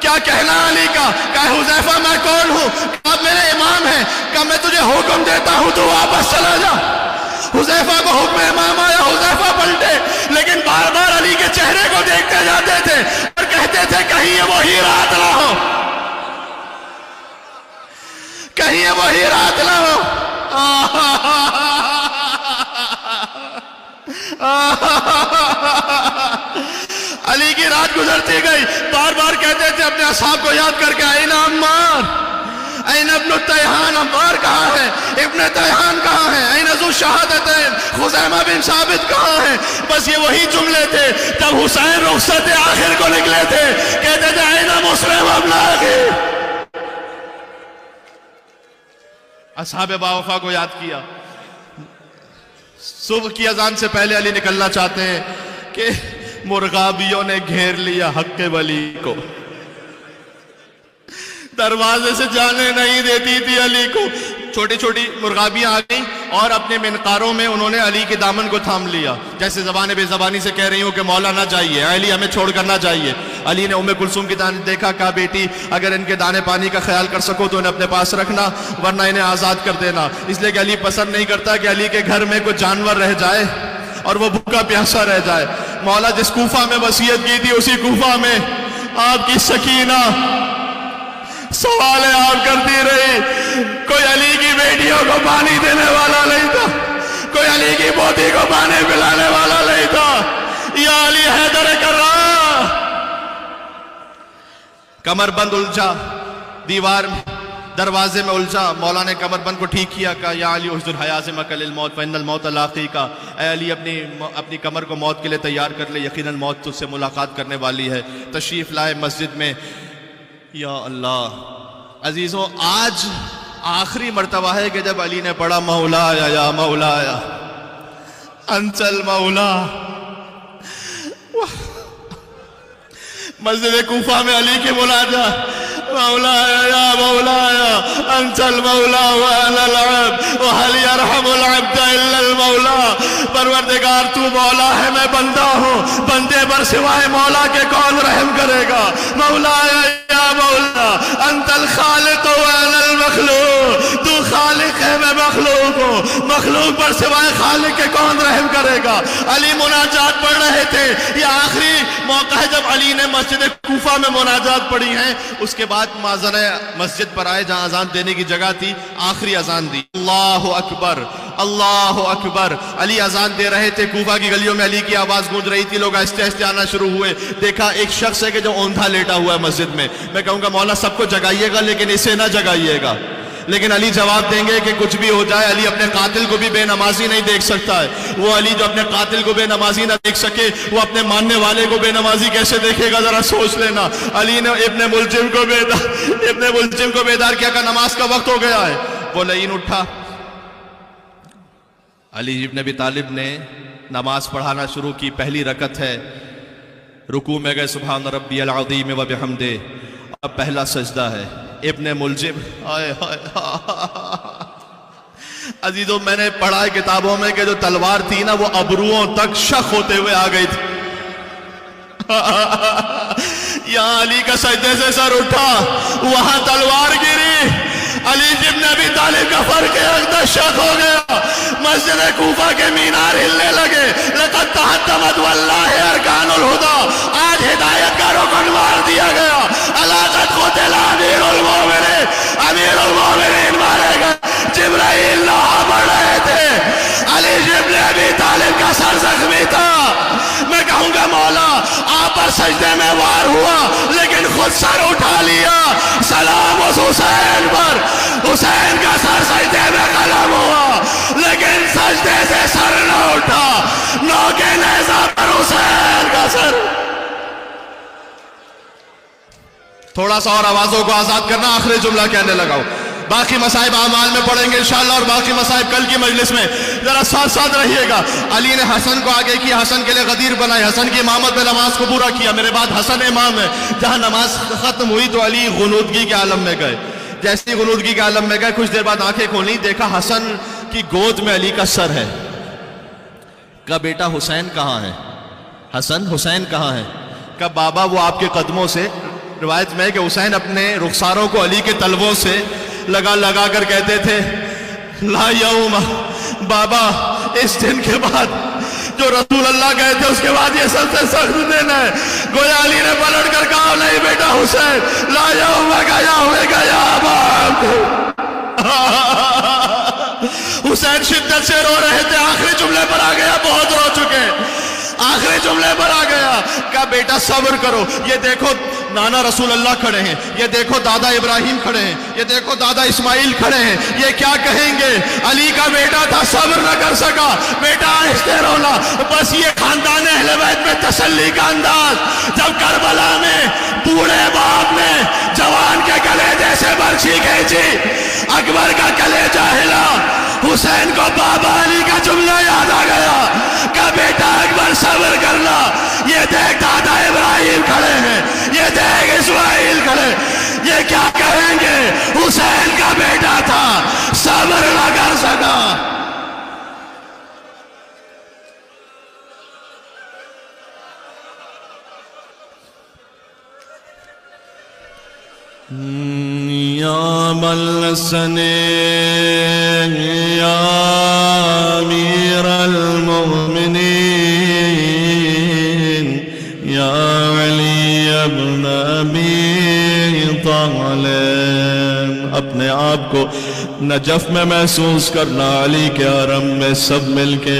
Speaker 2: کیا کہنا علی کا؟ کہ حذیفہ میں کون ہوں؟ آپ میرے امام ہیں، کہ میں تجھے حکم دیتا ہوں تو واپس چلا جا. حذیفہ کو حکم امام آیا، حذیفہ پلٹے، لیکن بار بار علی کے چہرے کو دیکھتے جاتے تھے اور کہتے تھے کہیں یہ وہی رات نہ ہو، کہیں یہ وہی رات نہ ہو. علی کی رات گزرتی گئی، بار بار کہتے تھے اپنے اصحاب کو یاد کر کے این عمار، این ابن تیحان، عمار کہاں ہے؟ ابن تیحان کہاں ہے؟ این ذو شہادتین، خزیمہ بن ثابت کہاں ہے؟ بس یہ وہی جملے تھے. تب حسین رخصت آخر کو نکلے تھے، کہتے تھے این مسلم ابن اخی. اصحاب باوفا کو یاد کیا. صبح کی اذان سے پہلے علی نکلنا چاہتے ہیں کہ مرغابیوں نے گھیر لیا حق ولی کو، دروازے سے جانے نہیں دیتی تھی علی کو. چھوٹی چھوٹی مرغابیاں آ گئیں اور اپنے منقاروں میں انہوں نے علی کے دامن کو تھام لیا، جیسے زبان بے زبانی سے کہہ رہی ہوں کہ مولا نہ جائیے، علی ہمیں چھوڑ کر نہ جائیے. علی نے ام کلثوم کی دانے دیکھا، کہا بیٹی اگر ان کے دانے پانی کا خیال کر سکو تو انہیں اپنے پاس رکھنا، ورنہ انہیں آزاد کر دینا. اس لیے کہ علی پسند نہیں کرتا کہ علی کے گھر میں کوئی جانور رہ جائے اور وہ بھوکا پیاسا رہ جائے. مولا جس کوفہ میں وصیت کی تھی اسی کوفہ میں آپ کی سکینہ سوال آپ کرتی رہی. کوئی علی کی بیٹیوں کو پانی دینے والا نہیں تھا، کوئی علی کی پوتی کو پانی پلانے والا نہیں تھا. یا علی حیدر کرام. کمر بند الجھا، دیوار دروازے میں الجھا. مولا نے کمر بند کو ٹھیک کیا، کہا یا علی احضر حیازمک للموت فإن الموت لاقیک. اے علی اپنی کمر کو موت کے لیے تیار کر لے، یقیناً موت تجھ سے ملاقات کرنے والی ہے. تشریف لائے مسجد میں. یا اللہ عزیزوں، آج آخری مرتبہ ہے کہ جب علی نے پڑھا مولایا یا مولایا انت المولا. مسجد کوفہ میں علی کی مناجا، مولایا یا مولایا انت المولا وانا العبد وهل يرحم العبد الا المولا. پروردگار تو مولا ہے، میں بندہ ہوں، بندے پر سوائے مولا کے کون رحم کرے گا. مولایا یا مولا انت الخالق وانا المخلوق. تو خالق ہے، میں مخلوق ہوں، مخلوق پر سوائے خالق کے کون رحم کرے گا. علی مناجات پڑھ رہے تھے. یہ آخری موقع ہے جب علی نے مسجد کوفہ میں مناجات پڑھی ہیں. اس کے بعد مازن مسجد پر آئے جہاں اذان دینے کی جگہ تھی، آخری اذان دی. اللہ اکبر اللہ اکبر. علی اذان دے رہے تھے، کوفہ کی گلیوں میں علی کی آواز گونج رہی تھی. لوگ آہستہ آہستہ آنا شروع ہوئے. دیکھا ایک شخص ہے کہ جو اوندھا لیٹا ہوا ہے مسجد میں. میں کہوں گا مولا سب کو جگائیے گا لیکن اسے نہ جگائیے گا. لیکن علی جواب دیں گے کہ کچھ بھی ہو جائے علی اپنے قاتل کو بھی بے نمازی نہیں دیکھ سکتا ہے. وہ علی جو اپنے قاتل کو بے نمازی نہ دیکھ سکے، وہ اپنے ماننے والے کو بے نمازی کیسے دیکھے گا؟ ذرا سوچ لینا. علی نے ابن ملجم کو بیدار کیا، کہ نماز کا وقت ہو گیا ہے. وہ لعین اٹھا. علی ابن ابی طالب نے نماز پڑھانا شروع کی. پہلی رکعت ہے، رکوع میں گئے سبحان ربی العظیم و بحمدہ. اب پہلا سجدہ ہے. ابن ملجم عزیزوں، میں نے پڑھا ہے کتابوں میں کہ جو تلوار تھی نا وہ ابروؤں تک شخ ہوتے ہوئے آ گئی تھی. یہاں علی کا سجدے سے سر اٹھا، وہاں تلوار گری. علی ابن ابی طالب کا فرق اقدس شک ہو گیا. مسجد کوفہ کے مینار ہلنے لگے. لقد تحطمت واللہ ارکان الہدی. آج ہدایت کا رکن مار دیا گیا. علاقت قتل امیر المومنین. امیر المومنین مارے گئے. جبرائیل لوہا پڑھ رہے تھے. علی ابن ابی طالب کا سر زخمی تھا. میں کہوں گا مولا آپ پر سجدے میں وار ہوا لیکن خود سر اٹھا لیا. سلام اس حسین پر. حسین کا سر سجدے میں قلم ہوا لیکن سجدے سے سر نہ اٹھا. نوکے نیزہ پر حسین کا سر. تھوڑا سا اور آوازوں کو آزاد کرنا. آخری جملہ کہنے لگا ہوں. باقی مصائب اعمال میں پڑھیں گے انشاءاللہ اور باقی مصائب کل کی مجلس میں. ذرا ساتھ ساتھ رہیے گا. علی نے حسن کو آگے کیا. حسن کے لیے غدیر بنائے. حسن کی امامت میں نماز کو پورا کیا. میرے بعد حسن امام ہے. جہاں نماز ختم ہوئی تو علی غنودگی کے عالم میں گئے. جیسی غنودگی کے عالم میں گئے کچھ دیر بعد آنکھیں کھولی. دیکھا حسن کی گود میں علی کا سر ہے. کہا بیٹا حسین کہاں ہے؟ حسین کہاں ہے؟ کہا بابا وہ آپ کے قدموں سے. روایت میں کہ حسین اپنے رخساروں کو علی کے تلووں سے لگا کر کہتے تھے لا یوم. بابا اس دن کے بعد جو رسول اللہ کہے تھے اس کے بعد یہ سب سے سخت دن ہے. گویا علی نے پلٹ کر کہا نہیں بیٹا حسین لا یوم گیا ہوئے گیا باپ. حسین شدت سے رو رہے تھے. آخری جملے پر آ گیا. بہت رو چکے. آخری جملے پر آ گیا. کہا بیٹا صبر کرو. یہ دیکھو نانا رسول اللہ کھڑے ہیں. یہ دیکھو دادا ابراہیم کھڑے ہیں. یہ دیکھو دادا اسماعیل کھڑے ہیں. یہ کیا کہیں گے؟ علی کا بیٹا تھا صبر نہ کر سکا. بیٹا آہستہ رونا. بس یہ خاندان اہل بیت میں تسلی کا انداز. جب کربلا میں بوڑھے باپ نے جوان کے کلیجے سے برچھی کھینچی. اکبر کا کلیجہ ہلا. حسین کو بابا علی کا جملہ یاد آ گیا. کہا بیٹا اکبر صبر کرنا. یہ دیکھ دادا ابراہیم کھڑے ہیں. یہ دیکھ اسماعیل کھڑے. یہ کیا کہیں گے؟ حسین کا بیٹا تھا صبر نہ کر سکا. یا ملسن یا امیر المؤمنین یا علی ابن ابی طالب. اپنے آپ کو نجف میں محسوس کرنا. علی کے حرم میں سب مل کے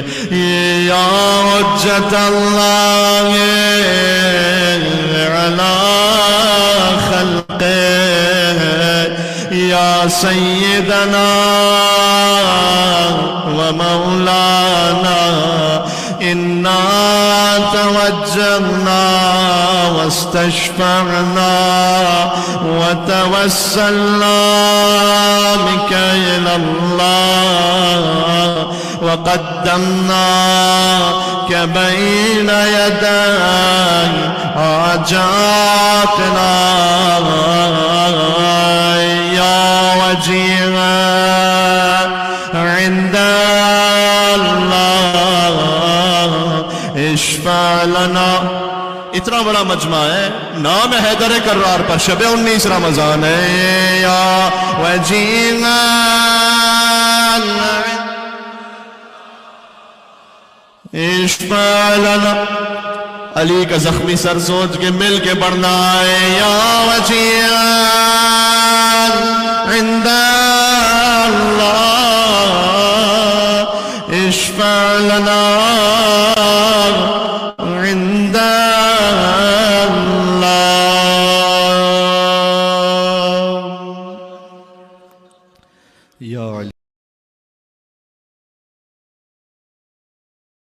Speaker 2: یا حجت اللہ علی خلقہ یا سیدنا و مولانا انا توجہنا واستشفعنا وتوسلنا بک الی اللہ وقدمناک بین یدی حاجاتنا یا وجیہا عند اللہ اشفع لنا. اتنا بڑا مجمع ہے. نام حیدر کرار پر شب 19 رمضان ہے. یا وجیہا اشفع لنا. علی کا زخمی سر سوچ کے مل کے پڑھنا ہے. یا وجیہا عند اللہ اشفع لنا عند اللہ. یا علی